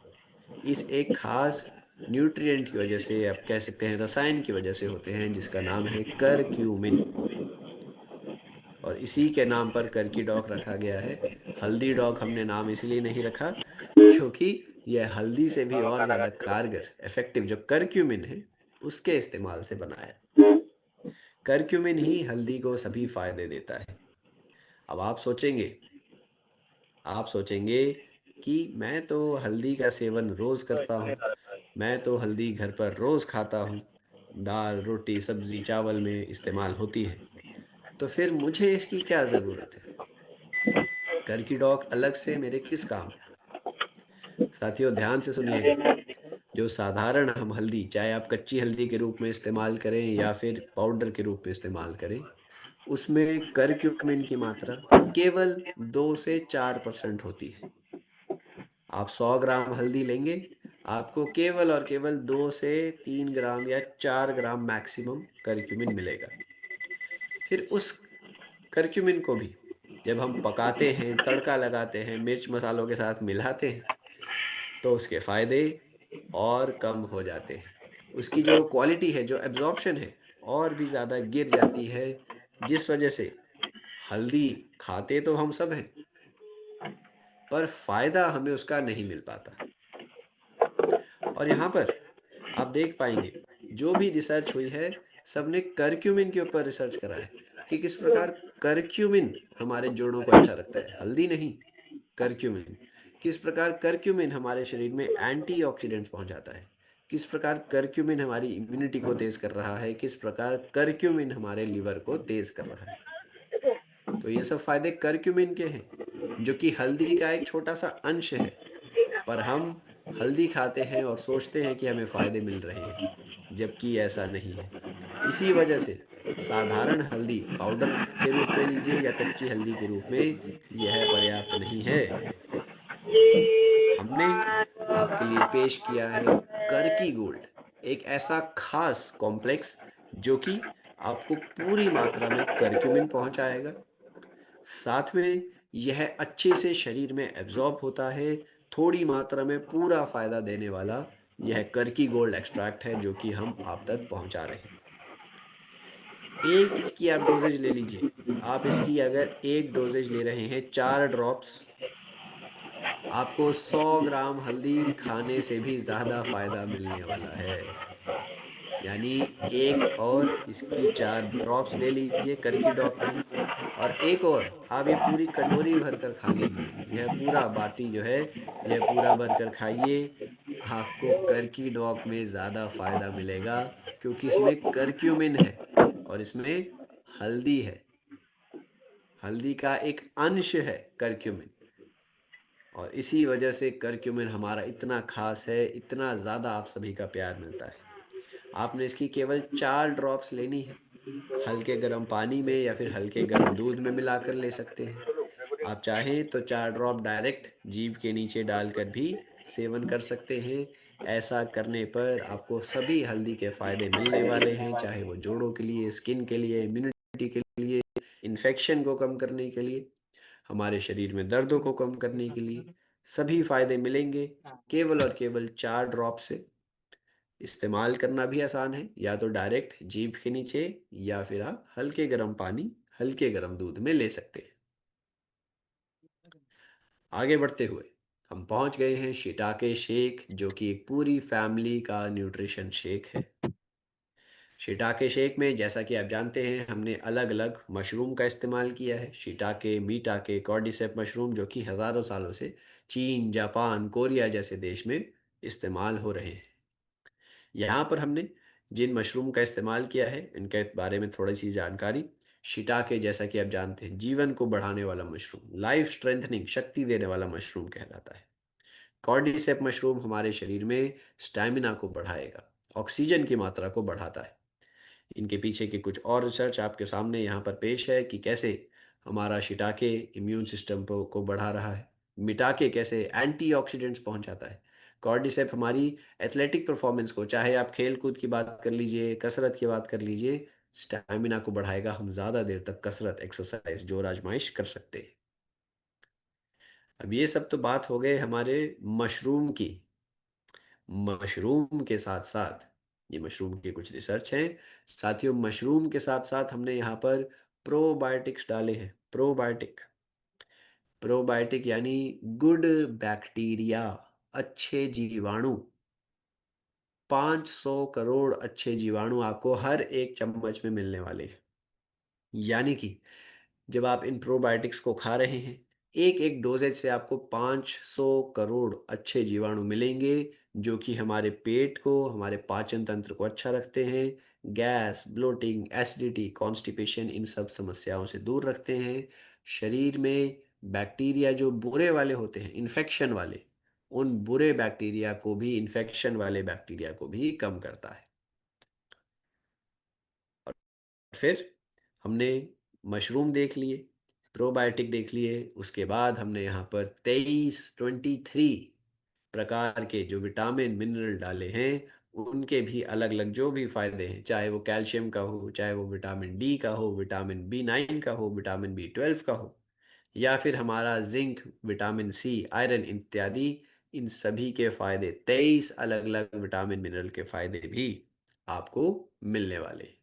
इस एक खास न्यूट्रिएंट की वजह से, आप कह सकते हैं रसायन की वजह से होते हैं, जिसका नाम है करक्यूमिन। और इसी के नाम पर करकी डॉक रखा गया है। हल्दी डॉक हमने नाम इसलिए नहीं रखा क्योंकि यह हल्दी से भी और ज़्यादा कारगर, इफेक्टिव जो करक्यूमिन है उसके इस्तेमाल से बना है। करक्यूमिन ही हल्दी को सभी फायदे देता है। अब आप सोचेंगे कि मैं तो हल्दी का सेवन रोज तो करता इसमें हूँ, सारा था। मैं तो हल्दी घर पर रोज खाता हूँ, दाल, रोटी, सब्जी, चावल में इस्तेमाल होती है, तो फिर मुझे इसकी क्या ज़रूरत है? घर की डॉक अलग से मेरे किस काम? साथियों ध्यान से सुनिएगा। जो साधारण हम हल्दी, चाहे आप कच्ची हल्दी के रूप में इस्तेमाल करें या फिर पाउडर के रूप में इस्तेमाल करें, उसमें करक्यूमिन की मात्रा केवल 2 से 4% होती है। आप 100 ग्राम हल्दी लेंगे, आपको केवल और केवल 2 से 3 ग्राम या 4 ग्राम मैक्सिमम करक्यूमिन मिलेगा। फिर उस करक्यूमिन को भी जब हम पकाते हैं, तड़का लगाते हैं, मिर्च मसालों के साथ मिलाते हैं, तो उसके फायदे और कम हो जाते हैं। उसकी जो क्वालिटी है, जो एब्जॉर्प्शन है, और भी ज़्यादा गिर जाती है, जिस वजह से हल्दी खाते तो हम सब हैं, पर फायदा हमें उसका नहीं मिल पाता। और यहाँ पर आप देख पाएंगे जो भी रिसर्च हुई है, सबने करक्यूमिन के ऊपर रिसर्च करा है कि किस प्रकार करक्यूमिन हमारे जोड़ों को अच्छा रखता है, हल्दी नहीं, करक्यूमिन। किस प्रकार करक्यूमिन हमारे शरीर में एंटीऑक्सीडेंट्स पहुंचाता है, किस प्रकार करक्यूमिन हमारी इम्यूनिटी को तेज कर रहा है, किस प्रकार करक्यूमिन हमारे लिवर को तेज कर रहा है। तो ये सब फायदे करक्यूमिन के हैं, जो कि हल्दी का एक छोटा सा अंश है, पर हम हल्दी खाते हैं और सोचते हैं कि हमें फायदे मिल रहे हैं, जबकि ऐसा नहीं है। इसी वजह से साधारण हल्दी पाउडर के रूप में लीजिए या कच्ची हल्दी के रूप में, यह पर्याप्त नहीं है। हमने आपके लिए पेश किया है करकी गोल्ड, एक ऐसा खास कॉम्प्लेक्स जो कि आपको पूरी मात्रा में करक्यूमिन पहुंचाएगा, साथ में यह अच्छे से शरीर में एब्जॉर्ब होता है, थोड़ी मात्रा में पूरा फायदा देने वाला यह करकी गोल्ड एक्सट्रैक्ट है जो कि हम आप तक पहुंचा रहे हैं। एक इसकी आप डोजेज ले लीजिए। आप इसकी अगर एक डोजेज ले रहे हैं 4 ड्रॉप्स, आपको 100 ग्राम हल्दी खाने से भी ज्यादा फायदा मिलने वाला है। यानी एक और इसकी 4 ड्रॉप्स ले लीजिए करकी डॉग की, और एक और आप ये पूरी कटोरी भरकर खा लीजिए। यह पूरा बाटी जो है, यह पूरा भरकर खाइए। आपको करकी डॉग में ज़्यादा फायदा मिलेगा, क्योंकि इसमें करक्यूमिन है और इसमें हल्दी है। हल्दी का एक अंश है करक्यूमिन, और इसी वजह से करक्यूमिन हमारा इतना खास है, इतना ज़्यादा आप सभी का प्यार मिलता है। आपने इसकी केवल 4 ड्रॉप्स लेनी है। हल्के गर्म पानी में या फिर हल्के गर्म दूध में मिलाकर ले सकते हैं। आप चाहें तो 4 ड्रॉप डायरेक्ट जीभ के नीचे डालकर भी सेवन कर सकते हैं। ऐसा करने पर आपको सभी हल्दी के फायदे मिलने वाले हैं, चाहे वो जोड़ों के लिए, स्किन के लिए, इम्यूनिटी के लिए, इन्फेक्शन को कम करने के लिए, हमारे शरीर में दर्दों को कम करने के लिए। सभी फायदे मिलेंगे केवल और केवल 4 ड्रॉप से। इस्तेमाल करना भी आसान है, या तो डायरेक्ट जीभ के नीचे, या फिर आप हल्के गर्म पानी, हल्के गर्म दूध में ले सकते हैं। आगे बढ़ते हुए हम पहुंच गए हैं शिटाके शेक, जो कि एक पूरी फैमिली का न्यूट्रिशन शेक है। शिटाके शेक में जैसा कि आप जानते हैं, हमने अलग अलग मशरूम का इस्तेमाल किया है। शिटाके, मीटाके, कॉर्डिसेप मशरूम, जो कि हज़ारों सालों से चीन, जापान, कोरिया जैसे देश में इस्तेमाल हो रहे हैं। यहाँ पर हमने जिन मशरूम का इस्तेमाल किया है, इनके बारे में थोड़ी सी जानकारी। शिटाके, जैसा कि आप जानते हैं, जीवन को बढ़ाने वाला मशरूम, लाइफ स्ट्रेंथनिंग, शक्ति देने वाला मशरूम कहलाता है। कॉर्डिसेप मशरूम हमारे शरीर में स्टैमिना को बढ़ाएगा, ऑक्सीजन की मात्रा को बढ़ाता है। इनके पीछे की कुछ और रिसर्च आपके सामने यहाँ पर पेश है कि कैसे हमारा शिटाके इम्यून सिस्टम को बढ़ा रहा है, मिटाके कैसे एंटीऑक्सीडेंट्स पहुंचाता है। कॉर्डिसेप हमारी एथलेटिक परफॉर्मेंस को, चाहे आप खेल कूद की बात कर लीजिए, कसरत की बात कर लीजिए, स्टैमिना को बढ़ाएगा। हम ज़्यादा देर तक कसरत, एक्सरसाइज, जोर आजमाइश कर सकते हैं। अब ये सब तो बात हो गए हमारे मशरूम की। मशरूम के साथ साथ, ये मशरूम की कुछ रिसर्च है। साथियों, मशरूम के साथ साथ हमने यहाँ पर प्रोबायोटिक्स डाले हैं। प्रोबायोटिक, प्रोबायोटिक यानी गुड बैक्टीरिया, अच्छे जीवाणु। 500 करोड़ अच्छे जीवाणु आपको हर एक चम्मच में मिलने वाले हैं। यानी कि जब आप इन प्रोबायोटिक्स को खा रहे हैं, एक एक डोजेज से आपको 500 करोड़ अच्छे जीवाणु मिलेंगे, जो कि हमारे पेट को, हमारे पाचन तंत्र को अच्छा रखते हैं। गैस, ब्लोटिंग, एसिडिटी, कॉन्स्टिपेशन, इन सब समस्याओं से दूर रखते हैं। शरीर में बैक्टीरिया जो बुरे वाले होते हैं, इन्फेक्शन वाले, उन बुरे बैक्टीरिया को भी, इन्फेक्शन वाले बैक्टीरिया को भी कम करता है। फिर हमने मशरूम देख लिए, प्रोबायोटिक देख लिए, उसके बाद हमने यहाँ पर 23 प्रकार के जो विटामिन मिनरल डाले हैं, उनके भी अलग अलग जो भी फायदे हैं, चाहे वो कैल्शियम का हो, चाहे वो विटामिन डी का हो, विटामिन B9 का हो, विटामिन B12 का हो, या फिर हमारा जिंक, विटामिन सी, आयरन इत्यादि। इन सभी के फायदे, 23 अलग अलग विटामिन मिनरल के फायदे भी आपको मिलने वाले हैं।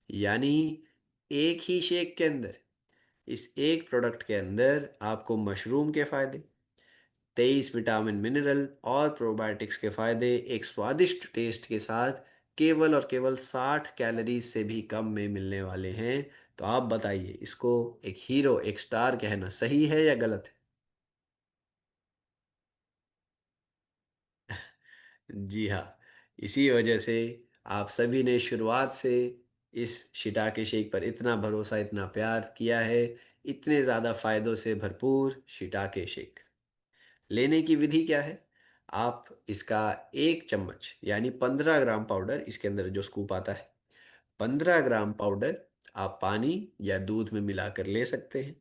यानी एक ही शेक के अंदर, इस एक प्रोडक्ट के अंदर आपको मशरूम के फायदे, 23 विटामिन मिनरल और प्रोबायोटिक्स के फायदे एक स्वादिष्ट टेस्ट के साथ केवल और केवल 60 कैलोरीज से भी कम में मिलने वाले हैं। तो आप बताइए, इसको एक हीरो, एक स्टार कहना सही है या गलत है? जी हाँ, इसी वजह से आप सभी ने शुरुआत से इस शिटाके शेक पर इतना भरोसा, इतना प्यार किया है। इतने ज़्यादा फ़ायदों से भरपूर शिटाके शेक लेने की विधि क्या है? आप इसका 1 चम्मच यानी 15 ग्राम पाउडर, इसके अंदर जो स्कूप आता है, 15 ग्राम पाउडर आप पानी या दूध में मिलाकर ले सकते हैं।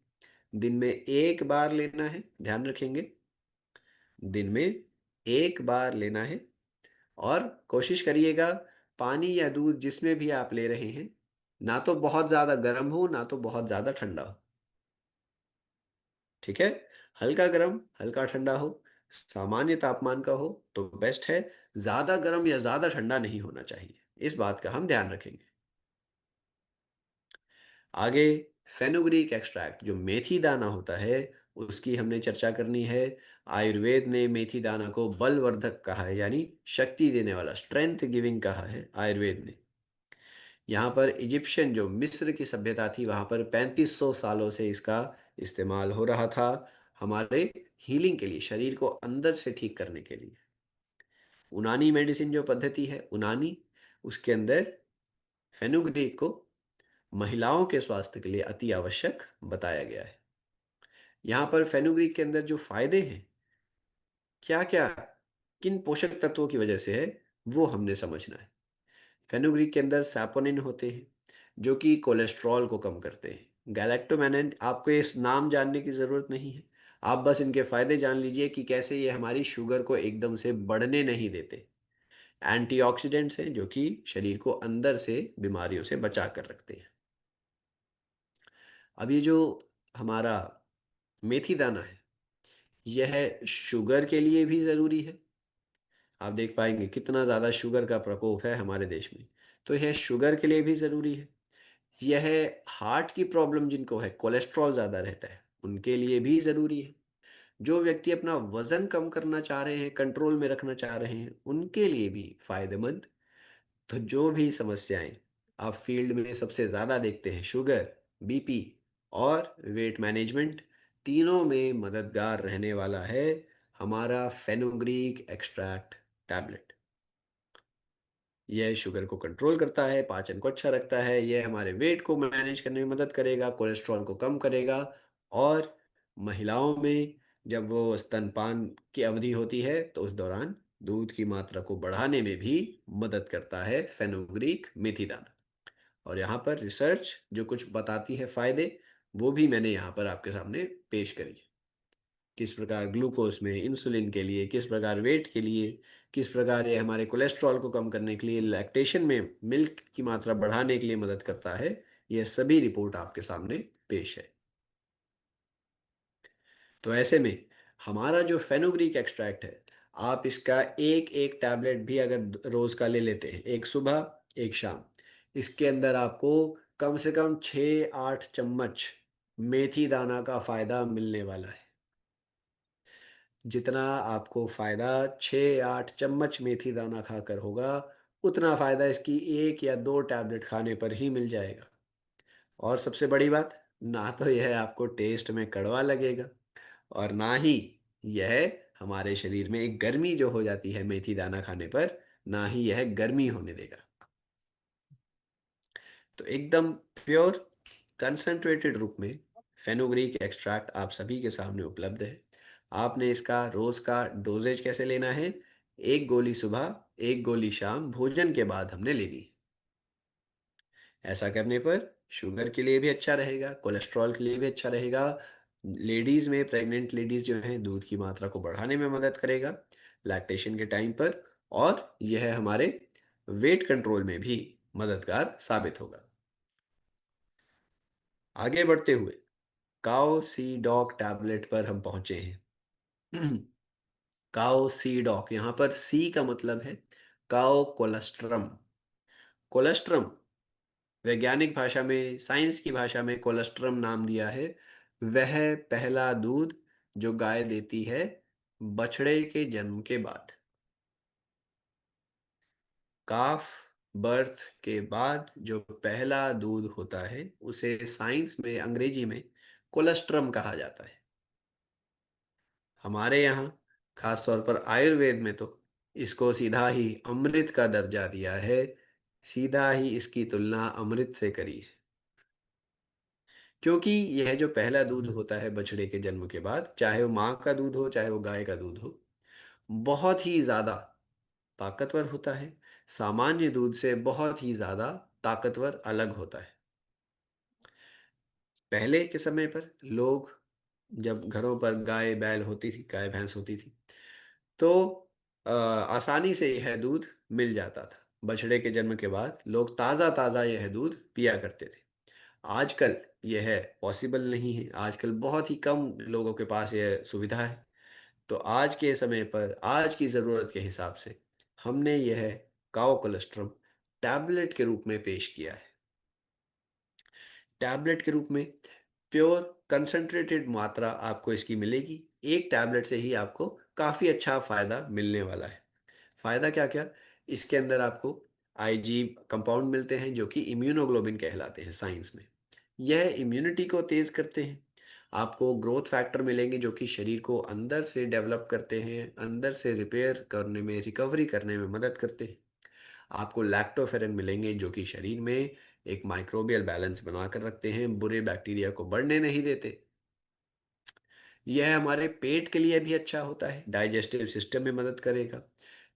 दिन में 1 बार लेना है, ध्यान रखेंगे। दिन में 1 बार लेना है, और कोशिश करिएगा पानी या दूध जिसमें भी आप ले रहे हैं, ना तो बहुत ज़्यादा गर्म हो, ना तो बहुत ज़्यादा ठंडा हो। ठीक है? हल्का गर्म, हल्का ठंडा हो, सामान्य तापमान का हो तो बेस्ट है। ज़्यादा गर्म या ज़्यादा ठंडा नहीं होना चाहिए। इस बात का हम ध्यान रखेंगे। आगे फेनुग्रीक एक्सट्रैक्ट जो मेथी दाना होता है, उसकी हमने चर्चा करनी है। आयुर्वेद ने मेथी दाना को बलवर्धक कहा है, यानी शक्ति देने वाला, स्ट्रेंथ गिविंग कहा है आयुर्वेद ने। यहाँ पर इजिप्शियन जो मिस्र की सभ्यता थी, वहाँ पर 3500 सालों से इसका इस्तेमाल हो रहा था हमारे हीलिंग के लिए, शरीर को अंदर से ठीक करने के लिए। यूनानी मेडिसिन जो पद्धति है यूनानी, उसके अंदर फेनुग्रीक को महिलाओं के स्वास्थ्य के लिए अति आवश्यक बताया गया है। यहाँ पर फेनुग्रीक के अंदर जो फायदे हैं, क्या क्या, किन पोषक तत्वों की वजह से है, वो हमने समझना है। फेनुग्रीक के अंदर सैपोनिन होते हैं जो कि कोलेस्ट्रॉल को कम करते हैं। गैलेक्टोमेनिन, आपको इस नाम जानने की ज़रूरत नहीं है, आप बस इनके फायदे जान लीजिए कि कैसे ये हमारी शुगर को एकदम से बढ़ने नहीं देते। एंटीऑक्सीडेंट्स हैं जो कि शरीर को अंदर से बीमारियों से बचा कर रखते हैं। अब ये जो हमारा मेथी दाना है, यह शुगर के लिए भी ज़रूरी है। आप देख पाएंगे कितना ज़्यादा शुगर का प्रकोप है हमारे देश में, तो यह शुगर के लिए भी ज़रूरी है। यह हार्ट की प्रॉब्लम जिनको है, कोलेस्ट्रॉल ज़्यादा रहता है, उनके लिए भी ज़रूरी है। जो व्यक्ति अपना वज़न कम करना चाह रहे हैं, कंट्रोल में रखना चाह रहे हैं, उनके लिए भी फ़ायदेमंद। तो जो भी समस्याएं आप फील्ड में सबसे ज़्यादा देखते हैं, शुगर, बीपी और वेट मैनेजमेंट, तीनों में मददगार रहने वाला है हमारा फेनुग्रीक एक्सट्रैक्ट टैबलेट। यह शुगर को कंट्रोल करता है, पाचन को अच्छा रखता है, यह हमारे वेट को मैनेज करने में मदद करेगा, कोलेस्ट्रॉल को कम करेगा, और महिलाओं में जब वो स्तनपान की अवधि होती है तो उस दौरान दूध की मात्रा को बढ़ाने में भी मदद करता है फेनुग्रीक मेथी दाना। और यहाँ पर रिसर्च जो कुछ बताती है फायदे, वो भी मैंने यहाँ पर आपके सामने पेश करी। किस प्रकार ग्लूकोज में, इंसुलिन के लिए, किस प्रकार वेट के लिए, किस प्रकार ये हमारे कोलेस्ट्रॉल को कम करने के लिए, लैक्टेशन में मिल्क की मात्रा बढ़ाने के लिए मदद करता है, यह सभी रिपोर्ट आपके सामने पेश है। तो ऐसे में हमारा जो फेनुग्रीक एक्सट्रैक्ट है, आप इसका एक एक टैबलेट भी अगर रोज का ले लेते हैं, एक सुबह एक शाम, इसके अंदर आपको कम से कम 6-8 चम्मच मेथी दाना का फायदा मिलने वाला है। जितना आपको फ़ायदा 6-8 चम्मच मेथी दाना खाकर होगा, उतना फ़ायदा इसकी 1 या 2 टैबलेट खाने पर ही मिल जाएगा। और सबसे बड़ी बात, ना तो यह आपको टेस्ट में कड़वा लगेगा, और ना ही यह हमारे शरीर में एक गर्मी जो हो जाती है मेथी दाना खाने पर, ना ही यह गर्मी होने देगा। तो एकदम प्योर कंसंट्रेटेड रूप में फेनुग्रीक एक्सट्रैक्ट आप सभी के सामने उपलब्ध है। आपने इसका रोज का डोजेज कैसे लेना है, 1 गोली सुबह, 1 गोली शाम, भोजन के बाद हमने लेनी है। ऐसा करने पर शुगर के लिए भी अच्छा रहेगा, कोलेस्ट्रॉल के लिए भी अच्छा रहेगा। लेडीज में, प्रेग्नेंट लेडीज जो हैं, दूध की मात्रा को बढ़ाने में मदद करेगा लैक्टेशन के टाइम पर, और यह हमारे वेट कंट्रोल में भी मददगार साबित होगा। आगे बढ़ते हुए काओ सी डॉक टैबलेट पर हम पहुंचे हैं। काओ सी डॉक, यहाँ पर सी का मतलब है काओ कोलेस्ट्रम। कोलेस्ट्रम वैज्ञानिक भाषा में, साइंस की भाषा में कोलेस्ट्रम नाम दिया है। वह पहला दूध जो गाय देती है बछड़े के जन्म के बाद, काफ बर्थ के बाद जो पहला दूध होता है, उसे साइंस में, अंग्रेजी में कोलेस्ट्रम कहा जाता है। हमारे यहाँ खास तौर पर आयुर्वेद में तो इसको सीधा ही अमृत का दर्जा दिया है, सीधा ही इसकी तुलना अमृत से करी है। क्योंकि यह जो पहला दूध होता है बछड़े के जन्म के बाद, चाहे वो माँ का दूध हो चाहे वो गाय का दूध हो, बहुत ही ज़्यादा ताकतवर होता है, सामान्य दूध से बहुत ही ज़्यादा ताकतवर अलग होता है। पहले के समय पर लोग, जब घरों पर गाय बैल होती थी, गाय भैंस होती थी, तो आसानी से यह दूध मिल जाता था। बछड़े के जन्म के बाद लोग ताज़ा ताज़ा यह दूध पिया करते थे। आजकल यह पॉसिबल नहीं है, आजकल बहुत ही कम लोगों के पास यह सुविधा है। तो आज के समय पर, आज की ज़रूरत के हिसाब से हमने यह काओ कोलेस्ट्रम टैबलेट के रूप में पेश किया है। टैबलेट के रूप में प्योर कंसंट्रेटेड मात्रा आपको इसकी मिलेगी। एक टैबलेट से ही आपको काफ़ी अच्छा फ़ायदा मिलने वाला है। फ़ायदा क्या-क्या? इसके अंदर आपको आईजी कंपाउंड मिलते हैं जो कि इम्यूनोग्लोबिन कहलाते हैं साइंस में। यह इम्यूनिटी को तेज़ करते हैं। आपको ग्रोथ फैक्टर मिलेंगे जो कि शरीर को अंदर से डेवलप करते हैं, अंदर से रिपेयर करने में, रिकवरी करने में मदद करते हैं। आपको लैक्टोफेरेन मिलेंगे जो कि शरीर में एक माइक्रोबियल बैलेंस बनाकर रखते हैं, बुरे बैक्टीरिया को बढ़ने नहीं देते। यह हमारे पेट के लिए भी अच्छा होता है, डाइजेस्टिव सिस्टम में मदद करेगा।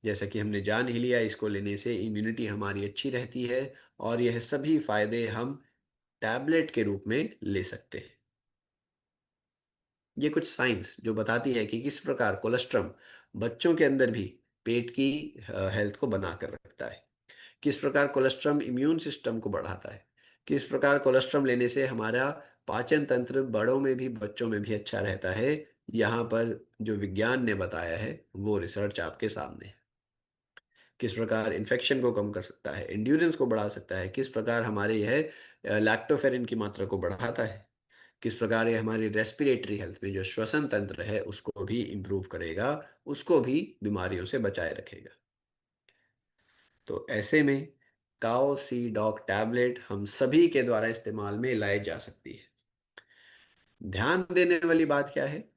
जैसा कि हमने जान ही लिया, इसको लेने से इम्यूनिटी हमारी अच्छी रहती है और यह सभी फायदे हम टैबलेट के रूप में ले सकते हैं। ये कुछ साइंस जो बताती है कि किस प्रकार कोलेस्ट्रम बच्चों के अंदर भी पेट की हेल्थ को बनाकर रखता है। किस प्रकार कोलेस्ट्रम इम्यून सिस्टम को बढ़ाता है। किस प्रकार कोलेस्ट्रम लेने से हमारा पाचन तंत्र बड़ों में भी बच्चों में भी अच्छा रहता है। यहाँ पर जो विज्ञान ने बताया है वो रिसर्च आपके सामने है। किस प्रकार इन्फेक्शन को कम कर सकता है, एंड्योरेंस को बढ़ा सकता है, किस प्रकार हमारे यह लैक्टोफेरिन की मात्रा को बढ़ाता है, किस प्रकार ये हमारी रेस्पिरेटरी हेल्थ में जो श्वसन तंत्र है उसको भी इम्प्रूव करेगा, उसको भी बीमारियों से बचाए रखेगा। तो ऐसे में काओ सी डॉक टैबलेट हम सभी के द्वारा इस्तेमाल में लाई जा सकती है। ध्यान देने वाली बात क्या है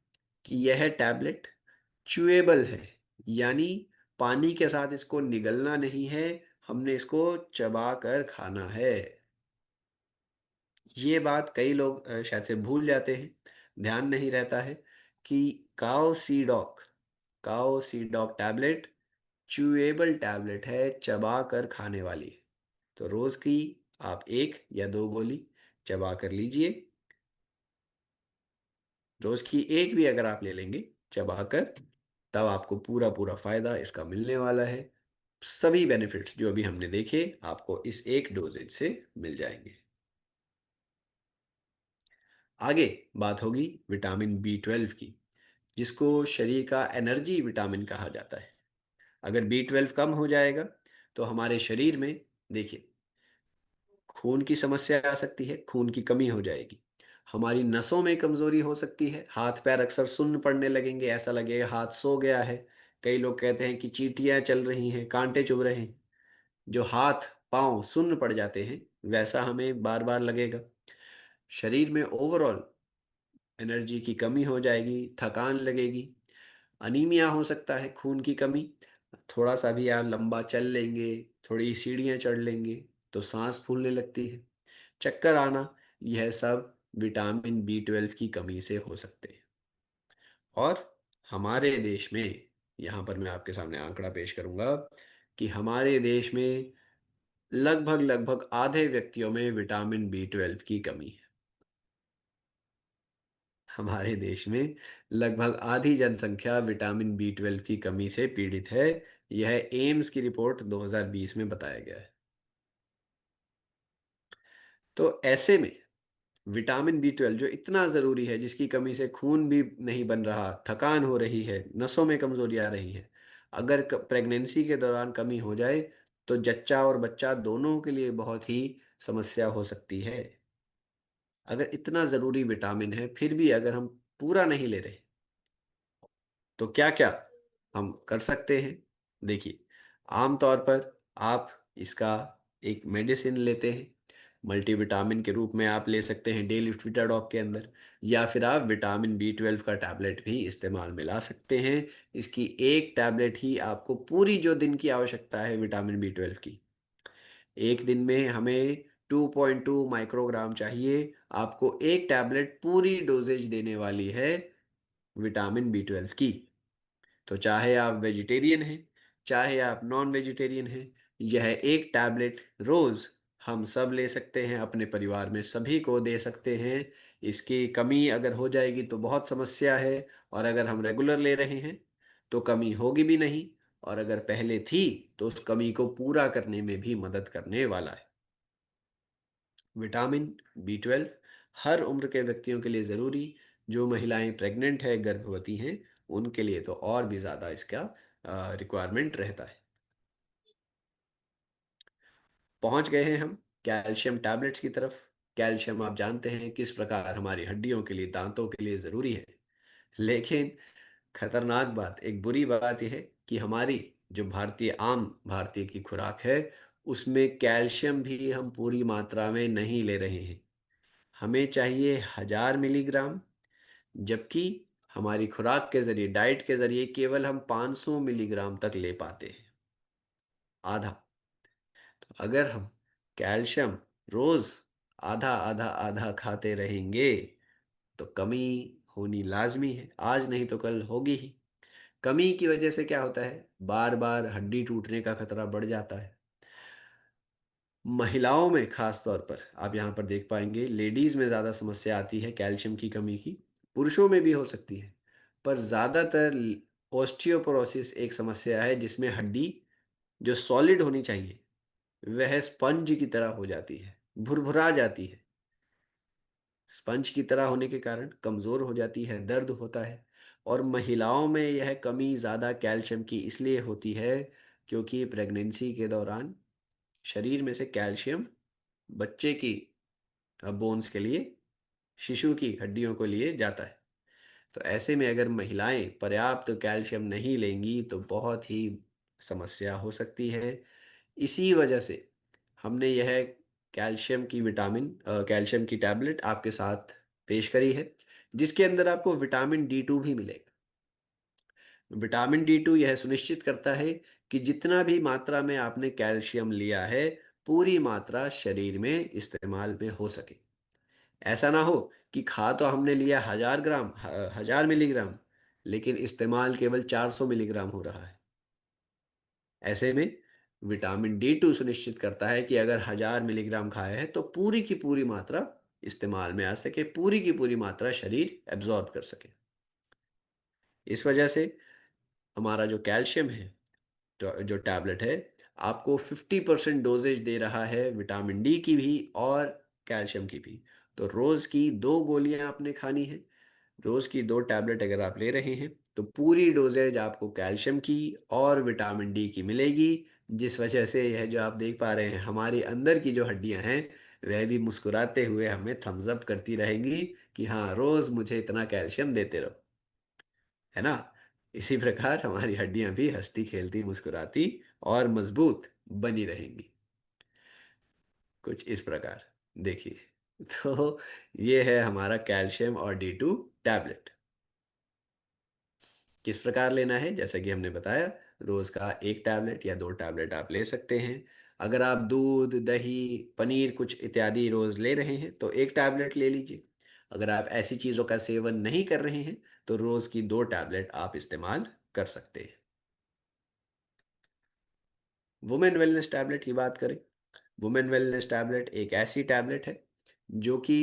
कि यह टैबलेट च्यूएबल है, यानी पानी के साथ इसको निगलना नहीं है, हमने इसको चबा कर खाना है। ये बात कई लोग शायद से भूल जाते हैं, ध्यान नहीं रहता है कि काओ सी डॉक काओ सी डॉक टैबलेट च्यूएबल टैबलेट है, चबा कर खाने वाली है। तो रोज की आप 1 या 2 गोली चबा कर लीजिए। रोज की 1 भी अगर आप ले लेंगे चबाकर, तब आपको पूरा-पूरा फ़ायदा इसका मिलने वाला है। सभी बेनिफिट्स जो अभी हमने देखे, आपको इस एक डोज़ेज से मिल जाएँगे। आगे बात होगी विटामिन बी 12 की, जिसको शरीर का एनर्जी विटामिन कहा जाता है। अगर बी 12 कम हो जाएगा, तो हमारे शरीर में देखिए खून की समस्या आ सकती है, खून की कमी हो जाएगी। हमारी नसों में कमज़ोरी हो सकती है, हाथ-पैर अक्सर सुन्न पड़ने लगेंगे, ऐसा लगेगा हाथ सो गया है। कई लोग कहते हैं कि चींटियाँ चल रही हैं, काँटे चुभ रहे हैं। जो हाथ-पाँव सुन्न पड़ जाते हैं, वैसा हमें बार-बार लगेगा। शरीर में ओवरऑल एनर्जी की कमी हो जाएगी, थकान लगेगी, अनीमिया हो सकता है, खून की कमी। थोड़ा-सा भी आप लंबा चल लेंगे, थोड़ी सीढ़ियाँ चढ़ लेंगे, तो साँस फूलने लगती है। चक्कर आना, यह सब विटामिन बी 12 की कमी से हो सकते हैं। और हमारे देश में, यहाँ पर मैं आपके सामने आंकड़ा पेश करूँगा कि हमारे देश में लगभग-लगभग आधे व्यक्तियों में विटामिन बी 12 की कमी है। हमारे देश में लगभग आधी जनसंख्या विटामिन बी 12 की कमी से पीड़ित है। यह एम्स की रिपोर्ट 2020 में बताया गया है। तो ऐसे में विटामिन बी 12 जो इतना ज़रूरी है, जिसकी कमी से खून भी नहीं बन रहा, थकान हो रही है, नसों में कमज़ोरी आ रही है। अगर प्रेगनेंसी के दौरान कमी हो जाए, तो जच्चा और बच्चा दोनों के लिए बहुत ही समस्या हो सकती है। अगर इतना ज़रूरी विटामिन है, फिर भी अगर हम पूरा नहीं ले रहे, तो क्या-क्या हम कर सकते हैं? देखिए, आम तौर पर आप इसका एक मेडिसिन लेते हैं, मल्टीविटामिन के रूप में आप ले सकते हैं डेली वीटाडॉक के अंदर, या फिर आप विटामिन बी 12 का टैबलेट भी इस्तेमाल में ला सकते हैं। इसकी एक टैबलेट ही आपको पूरी जो दिन की आवश्यकता है विटामिन बी 12 की, एक दिन में हमें 2.2 माइक्रोग्राम चाहिए, आपको एक टैबलेट पूरी डोज़ेज देने वाली है विटामिन बी 12 की। तो चाहे आप वेजिटेरियन हैं, चाहे आप नॉन वेजिटेरियन हैं, यह एक टैबलेट रोज़ हम सब ले सकते हैं, अपने परिवार में सभी को दे सकते हैं। इसकी कमी अगर हो जाएगी तो बहुत समस्या है, और अगर हम रेगुलर ले रहे हैं, तो कमी होगी भी नहीं, और अगर पहले थी, तो उस कमी को पूरा करने में भी मदद करने वाला है। विटामिन बी 12 हर उम्र के व्यक्तियों के लिए ज़रूरी, जो महिलाएं प्रेग्नेंट है, गर्भवती हैं, उनके लिए तो और भी ज़्यादा इसका रिक्वायरमेंट रहता है। पहुंच गए हैं हम कैल्शियम टैबलेट्स की तरफ। कैल्शियम आप जानते हैं किस प्रकार हमारी हड्डियों के लिए, दांतों के लिए ज़रूरी है। लेकिन खतरनाक बात, एक बुरी बात यह है कि हमारी जो आम भारतीय की खुराक है, उसमें कैल्शियम भी हम पूरी मात्रा में नहीं ले रहे हैं। हमें चाहिए 1000 मिलीग्राम, जबकि हमारी खुराक के ज़रिए, डाइट के ज़रिए केवल हम 500 मिलीग्राम तक ले पाते हैं, आधा। तो अगर हम कैल्शियम रोज़ आधा, आधा, आधा खाते रहेंगे, तो कमी होनी लाज़मी है, आज नहीं तो कल होगी ही। कमी की वजह से क्या होता है, बार-बार हड्डी टूटने का खतरा बढ़ जाता है। महिलाओं में ख़ास तौर पर आप यहाँ पर देख पाएँगे, लेडीज़ में ज़्यादा समस्या आती है कैल्शियम की कमी की, पुरुषों में भी हो सकती है। पर ज़्यादातर ऑस्टियोपोरोसिस एक समस्या है जिसमें हड्डी जो सॉलिड होनी चाहिए, वह स्पंज की तरह हो जाती है, भुरभुरा जाती है। स्पंज की तरह होने के कारण कमज़ोर हो जाती है, दर्द होता है। और महिलाओं में यह कमी ज़्यादा कैल्शियम की इसलिए होती है, क्योंकि प्रेगनेंसी के दौरान शरीर में से कैल्शियम बच्चे की बोन्स के लिए, शिशु की हड्डियों को लिए जाता है। तो ऐसे में अगर महिलाएं पर्याप्त कैल्शियम नहीं लेंगी तो बहुत ही समस्या हो सकती है। इसी वजह से हमने यह कैल्शियम की टैबलेट आपके साथ पेश करी है, जिसके अंदर आपको विटामिन डी 2 भी मिलेगा। विटामिन डी 2 यह सुनिश्चित करता है कि जितना भी मात्रा में आपने कैल्शियम लिया है, पूरी मात्रा शरीर में इस्तेमाल में हो सके। ऐसा ना हो कि खा तो हमने लिया 1000 ग्राम, 1000 मिलीग्राम, लेकिन इस्तेमाल केवल 400 मिलीग्राम हो रहा है। ऐसे में विटामिन D2 सुनिश्चित करता है कि अगर 1000 मिलीग्राम खाया है तो पूरी की पूरी मात्रा इस्तेमाल में आ सके, पूरी की पूरी मात्रा शरीर एब्जॉर्ब कर सके। इस वजह से हमारा जो कैल्शियम है, जो टैबलेट है, आपको 50% डोजेज दे रहा है विटामिन डी की भी और कैल्शियम की भी। तो रोज़ की 2 गोलियां आपने खानी है। रोज़ की 2 टैबलेट अगर आप ले रहे हैं, तो पूरी डोज़ेज आपको कैल्शियम की और विटामिन डी की मिलेगी, जिस वजह से यह जो आप देख पा रहे हैं, हमारी अंदर की जो हड्डियाँ हैं, वह भी मुस्कुराते हुए हमें थम्स अप करती रहेंगी कि हाँ, रोज़ मुझे इतना कैल्शियम देते रहो। है ना? इसी प्रकार हमारी हड्डियाँ भी हँसती-खेलती, मुस्कुराती और मज़बूत बनी रहेंगी। कुछ इस प्रकार, देखिए। तो ये है हमारा कैल्शियम और डी 2 टैबलेट। किस प्रकार लेना है? जैसा कि हमने बताया, रोज़ का 1 टैबलेट या 2 टैबलेट आप ले सकते हैं। अगर आप दूध, दही, पनीर कुछ इत्यादि रोज़ ले रहे हैं, तो 1 टैबलेट ले लीजिए। अगर आप ऐसी चीज़ों का सेवन नहीं कर रहे हैं, तो रोज़ की 2 टैबलेट आप इस्तेमाल कर सकते हैं। वुमेन वेलनेस टैबलेट की बात करें, वुमेन वेलनेस टैबलेट एक ऐसी टैबलेट है, जो कि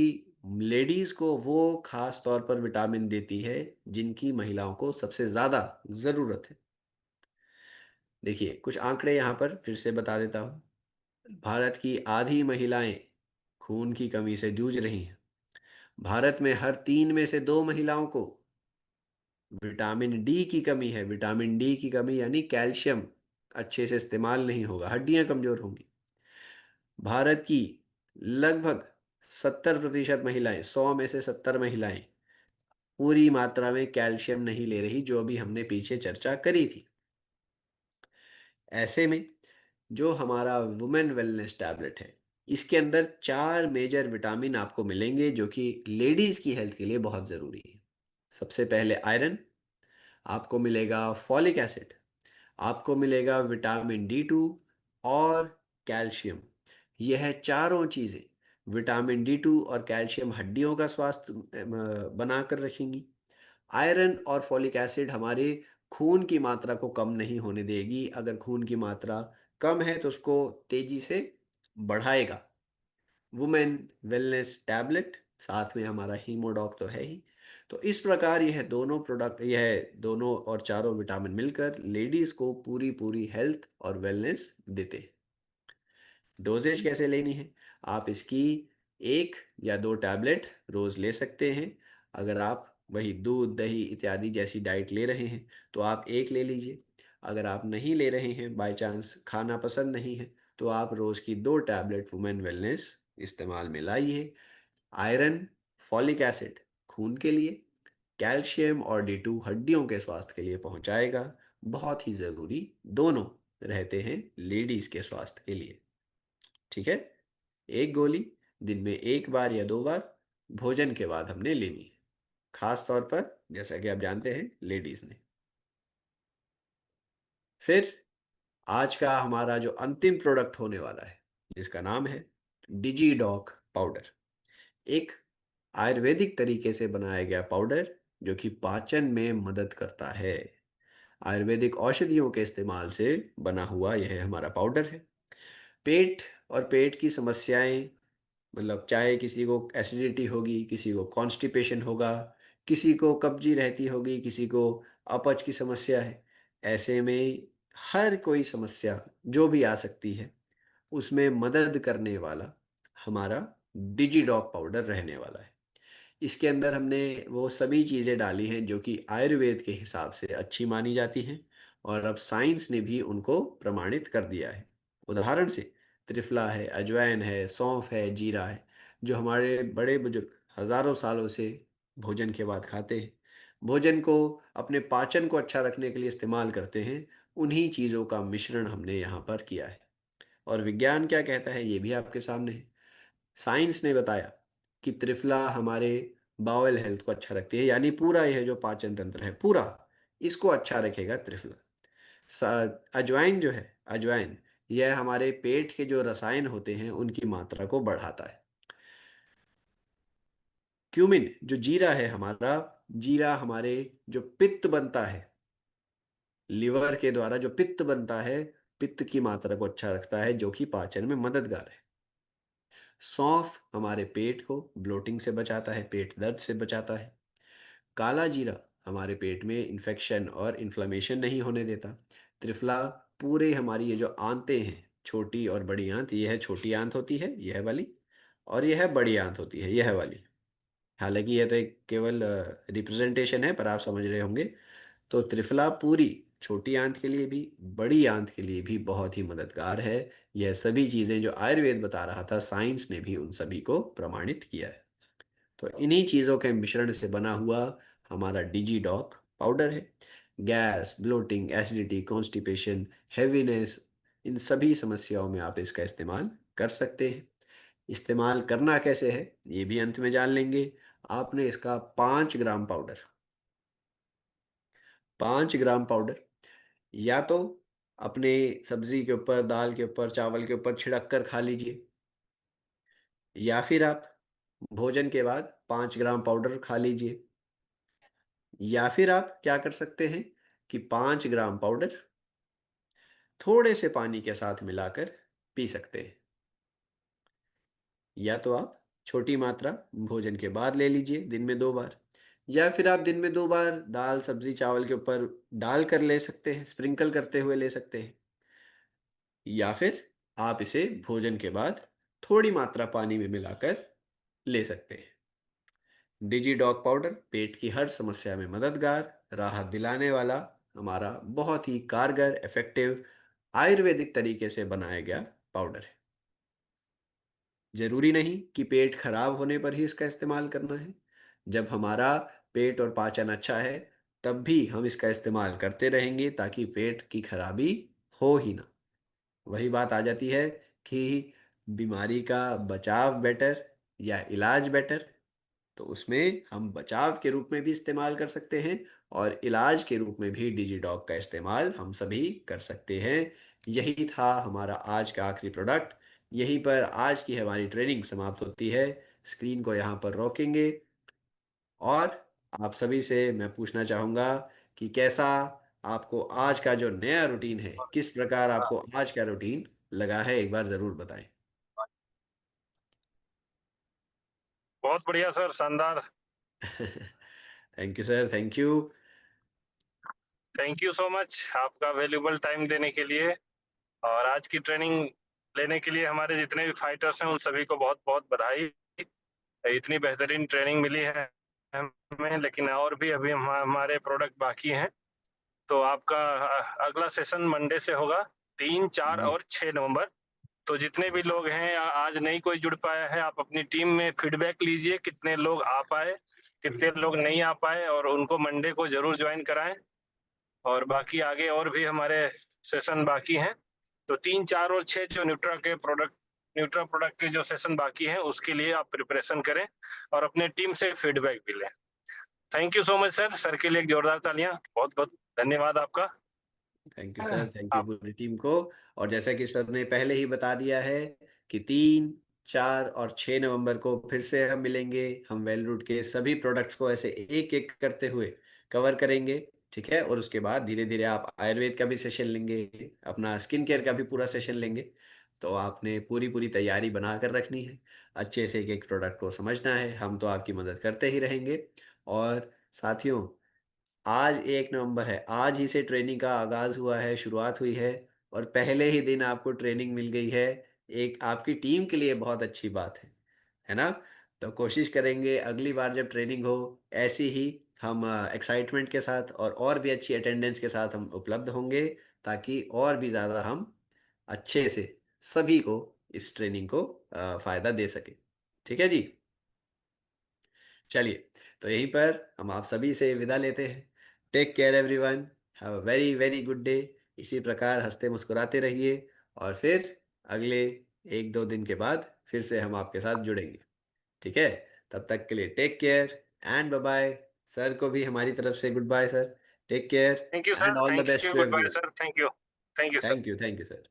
लेडीज़ को वो ख़ास तौर पर विटामिन देती है, जिनकी महिलाओं को सबसे ज़्यादा ज़रूरत है। देखिए, कुछ आंकड़े यहाँ पर फिर से बता देता हूँ। भारत की आधी महिलाएं खून की कमी से जूझ रही हैं। भारत में हर 3 में से 2 महिलाओं को विटामिन डी की कमी है। विटामिन डी की कमी यानी कैल्शियम अच्छे से इस्तेमाल नहीं होगा, हड्डियां कमज़ोर होंगी। भारत की लगभग 70% महिलाएं, 100 में से 70 महिलाएं पूरी मात्रा में कैल्शियम नहीं ले रही, जो अभी हमने पीछे चर्चा करी थी। ऐसे में जो हमारा वुमेन वेलनेस टैबलेट है, इसके अंदर 4 मेजर विटामिन आपको मिलेंगे, जो कि लेडीज़ की हेल्थ के लिए बहुत ज़रूरी है। सबसे पहले आयरन, आपको मिलेगा फॉलिक एसिड, आपको मिलेगा विटामिन D2 और कैल्शियम। यह चारों चीज़ें, विटामिन D2 और कैल्शियम, हड्डियों का स्वास्थ्य बनाकर रखेंगी। आयरन और फॉलिक एसिड हमारे खून की मात्रा को कम नहीं होने देगी। अगर खून की मात्रा कम है तो उसको तेजी से बढ़ाएगा। वुमेन वेलनेस टैबलेट, साथ में हमारा हीमोडॉक तो है ही। तो इस प्रकार यह दोनों और चारों विटामिन मिलकर लेडीज को पूरी पूरी हेल्थ और वेलनेस देते हैं। डोजेज कैसे लेनी है? आप इसकी 1 या 2 टैबलेट रोज ले सकते हैं। अगर आप वही दूध, दही इत्यादि जैसी डाइट ले रहे हैं, तो आप 1 ले लीजिए। अगर आप नहीं ले रहे हैं, बाय चांस खाना पसंद नहीं है, तो आप रोज की 2 टैबलेट वुमेन वेलनेस इस्तेमाल में लाइए। आयरन, फॉलिक एसिड खून के लिए, कैल्शियम और D2 हड्डियों के स्वास्थ्य के लिए पहुंचाएगा। बहुत ही ज़रूरी दोनों रहते हैं लेडीज के स्वास्थ्य के लिए। ठीक है। एक गोली दिन में एक बार या दो बार भोजन के बाद हमने लेनी है, खास तौर पर जैसा कि आप जानते हैं लेडीज ने। फिर आज का हमारा जो अंतिम प्रोडक्ट होने वाला है, जिसका नाम है डिजीडॉक पाउडर, एक आयुर्वेदिक तरीके से बनाया गया पाउडर जो कि पाचन में मदद करता है। आयुर्वेदिक औषधियों के इस्तेमाल से बना हुआ यह हमारा पाउडर है। पेट और पेट की समस्याएं, मतलब चाहे किसी को एसिडिटी होगी, किसी को कॉन्स्टिपेशन होगा, किसी को कब्जी रहती होगी, किसी को अपच की समस्या है, ऐसे में हर कोई समस्या जो भी आ सकती है उसमें मदद करने वाला हमारा डिजीडॉक पाउडर रहने वाला है। इसके अंदर हमने वो सभी चीज़ें डाली हैं जो कि आयुर्वेद के हिसाब से अच्छी मानी जाती हैं और अब साइंस ने भी उनको प्रमाणित कर दिया है। उदाहरण से त्रिफला है, अजवाइन है, सौंफ है, जीरा है, जो हमारे बड़े बुजुर्ग हजारों सालों से भोजन के बाद खाते हैं, भोजन को अपने पाचन को अच्छा रखने के लिए इस्तेमाल करते हैं। उन्हीं चीज़ों का मिश्रण हमने यहाँ पर किया है। और विज्ञान क्या कहता है ये भी आपके सामने है। साइंस ने बताया कि त्रिफला हमारे बाउल हेल्थ को अच्छा रखती है, यानी पूरा यह जो पाचन तंत्र है पूरा इसको अच्छा रखेगा त्रिफला। अजवाइन जो है, अजवाइन यह हमारे पेट के जो रसायन होते हैं उनकी मात्रा को बढ़ाता है। क्यूमिन जो जीरा है हमारा, जीरा हमारे जो पित्त बनता है, लिवर के द्वारा जो पित्त बनता है, पित्त की मात्रा को अच्छा रखता है जो कि पाचन में मददगार है। सौंफ हमारे पेट को ब्लोटिंग से बचाता है, पेट दर्द से बचाता है। काला जीरा हमारे पेट में इन्फेक्शन और इन्फ्लेमेशन नहीं होने देता। त्रिफला पूरे हमारी ये जो आंतें हैं, छोटी और बड़ी आंत, यह छोटी आंत होती है यह वाली, और यह बड़ी आंत होती है यह वाली। हालांकि यह तो एक केवल रिप्रेजेंटेशन है, पर आप समझ रहे होंगे। तो त्रिफला पूरी छोटी आंत के लिए भी, बड़ी आंत के लिए भी बहुत ही मददगार है। यह सभी चीज़ें जो आयुर्वेद बता रहा था, साइंस ने भी उन सभी को प्रमाणित किया है। तो इन्हीं चीज़ों के मिश्रण से बना हुआ हमारा डिजीडॉक पाउडर है। Gas, bloating, acidity, constipation, heaviness, इन सभी समस्याओं में आप इसका इस्तेमाल कर सकते हैं। इस्तेमाल करना कैसे है ये भी अंत में जान लेंगे। आपने इसका 5 ग्राम पाउडर, 5 ग्राम पाउडर या तो अपने सब्जी के ऊपर, दाल के ऊपर, चावल के ऊपर छिड़क कर खा लीजिए, या फिर आप भोजन के बाद 5 ग्राम पाउडर खा लीजिए, या फिर आप क्या कर सकते हैं कि 5 ग्राम पाउडर थोड़े से पानी के साथ मिलाकर पी सकते हैं। या तो आप छोटी मात्रा भोजन के बाद ले लीजिए दिन में 2 बार, या फिर आप दिन में 2 बार दाल, सब्जी, चावल के ऊपर डाल कर ले सकते हैं, स्प्रिंकल करते हुए ले सकते हैं, या फिर आप इसे भोजन के बाद थोड़ी मात्रा पानी में मिलाकर ले सकते हैं। डिजीडॉक पाउडर पेट की हर समस्या में मददगार, राहत दिलाने वाला हमारा बहुत ही कारगर, इफेक्टिव आयुर्वेदिक तरीके से बनाया गया पाउडर है। जरूरी नहीं कि पेट खराब होने पर ही इसका इस्तेमाल करना है। जब हमारा पेट और पाचन अच्छा है तब भी हम इसका इस्तेमाल करते रहेंगे, ताकि पेट की खराबी हो ही ना। वही बात आ जाती है कि बीमारी का बचाव बेटर या इलाज बेटर। तो उसमें हम बचाव के रूप में भी इस्तेमाल कर सकते हैं और इलाज के रूप में भी डिजीडॉग का इस्तेमाल हम सभी कर सकते हैं। यही था हमारा आज का आखिरी प्रोडक्ट। यहीं पर आज की हमारी ट्रेनिंग समाप्त होती है। स्क्रीन को यहाँ पर रोकेंगे और आप सभी से मैं पूछना चाहूँगा कि कैसा आपको आज का जो नया रूटीन है, किस प्रकार आपको आज का रूटीन लगा है, एक बार ज़रूर बताएं। बहुत बढ़िया सर, शानदार। Thank you sir, thank you. Thank you so much आपका वैल्यूबल टाइम देने के लिए, और आज की ट्रेनिंग लेने के लिए हमारे जितने भी फाइटर्स हैं उन सभी को बहुत-बहुत बधाई। इतनी बेहतरीन ट्रेनिंग मिली है हमें, लेकिन और भी अभी हमारे प्रोडक्ट बाकी हैं। तो आपका अगला सेशन मंडे से होगा, 3, 4 जी। और 6 नवंबर। तो जितने भी लोग हैं आज नहीं कोई जुड़ पाया है, आप अपनी टीम में फीडबैक लीजिए, कितने लोग आ पाए, कितने लोग नहीं आ पाए और उनको मंडे को ज़रूर जॉइन कराएँ। और बाकी आगे और भी हमारे सेशन बाकी हैं। तो 3, 4 और 6 जो न्यूट्रा प्रोडक्ट के जो सेशन बाकी हैं, उसके लिए आप प्रिपरेशन करें और अपने टीम से फीडबैक भी लें। Thank you so much sir. Sir के लिए एक जोरदार तालियाँ। बहुत-बहुत धन्यवाद आपका। Thank you sir, thank you आप पूरी टीम को। और जैसा कि सर ने पहले ही बता दिया है कि 3, 4 और 6 नवंबर को फिर से हम मिलेंगे। हम वेलरूट के सभी प्रोडक्ट्स को ऐसे एक-एक करते हुए कवर करेंगे, ठीक है? और उसके बाद धीरे-धीरे आप आयुर्वेद का भी सेशन लेंगे, अपना स्किन केयर का भी पूरा सेशन लेंगे। तो आपने पूरी-पूरी तैयारी बना कर रखनी है। अच्छे से एक-एक प्रोडक्ट को समझना है, हम तो आपकी मदद करते ही रहेंगे। और साथियों, आज 1 नवंबर है, आज ही से ट्रेनिंग का आगाज़ हुआ है, शुरुआत हुई है और पहले ही दिन आपको ट्रेनिंग मिल गई है। एक आपकी टीम के लिए बहुत अच्छी बात है ना? तो कोशिश करेंगे अगली बार जब ट्रेनिंग हो, ऐसी ही हम एक्साइटमेंट के साथ और भी अच्छी अटेंडेंस के साथ हम उपलब्ध होंगे, ताकि और भी ज़्यादा हम अच्छे से सभी को इस ट्रेनिंग को फ़ायदा दे सकें। ठीक है जी? चलिए, तो यहीं पर हम आप सभी से विदा लेते हैं। Take care everyone, have a very very good day. इसी प्रकार हँसते मुस्कुराते रहिए और फिर अगले 1-2 दिन के बाद फिर से हम आपके साथ जुड़ेंगे। ठीक है? तब तक के लिए take care and bye bye. Sir को भी हमारी तरफ से goodbye sir. Take care thank you sir. And all the thank best you. Too goodbye everyone. Sir. Thank you. Thank you sir. Thank you sir.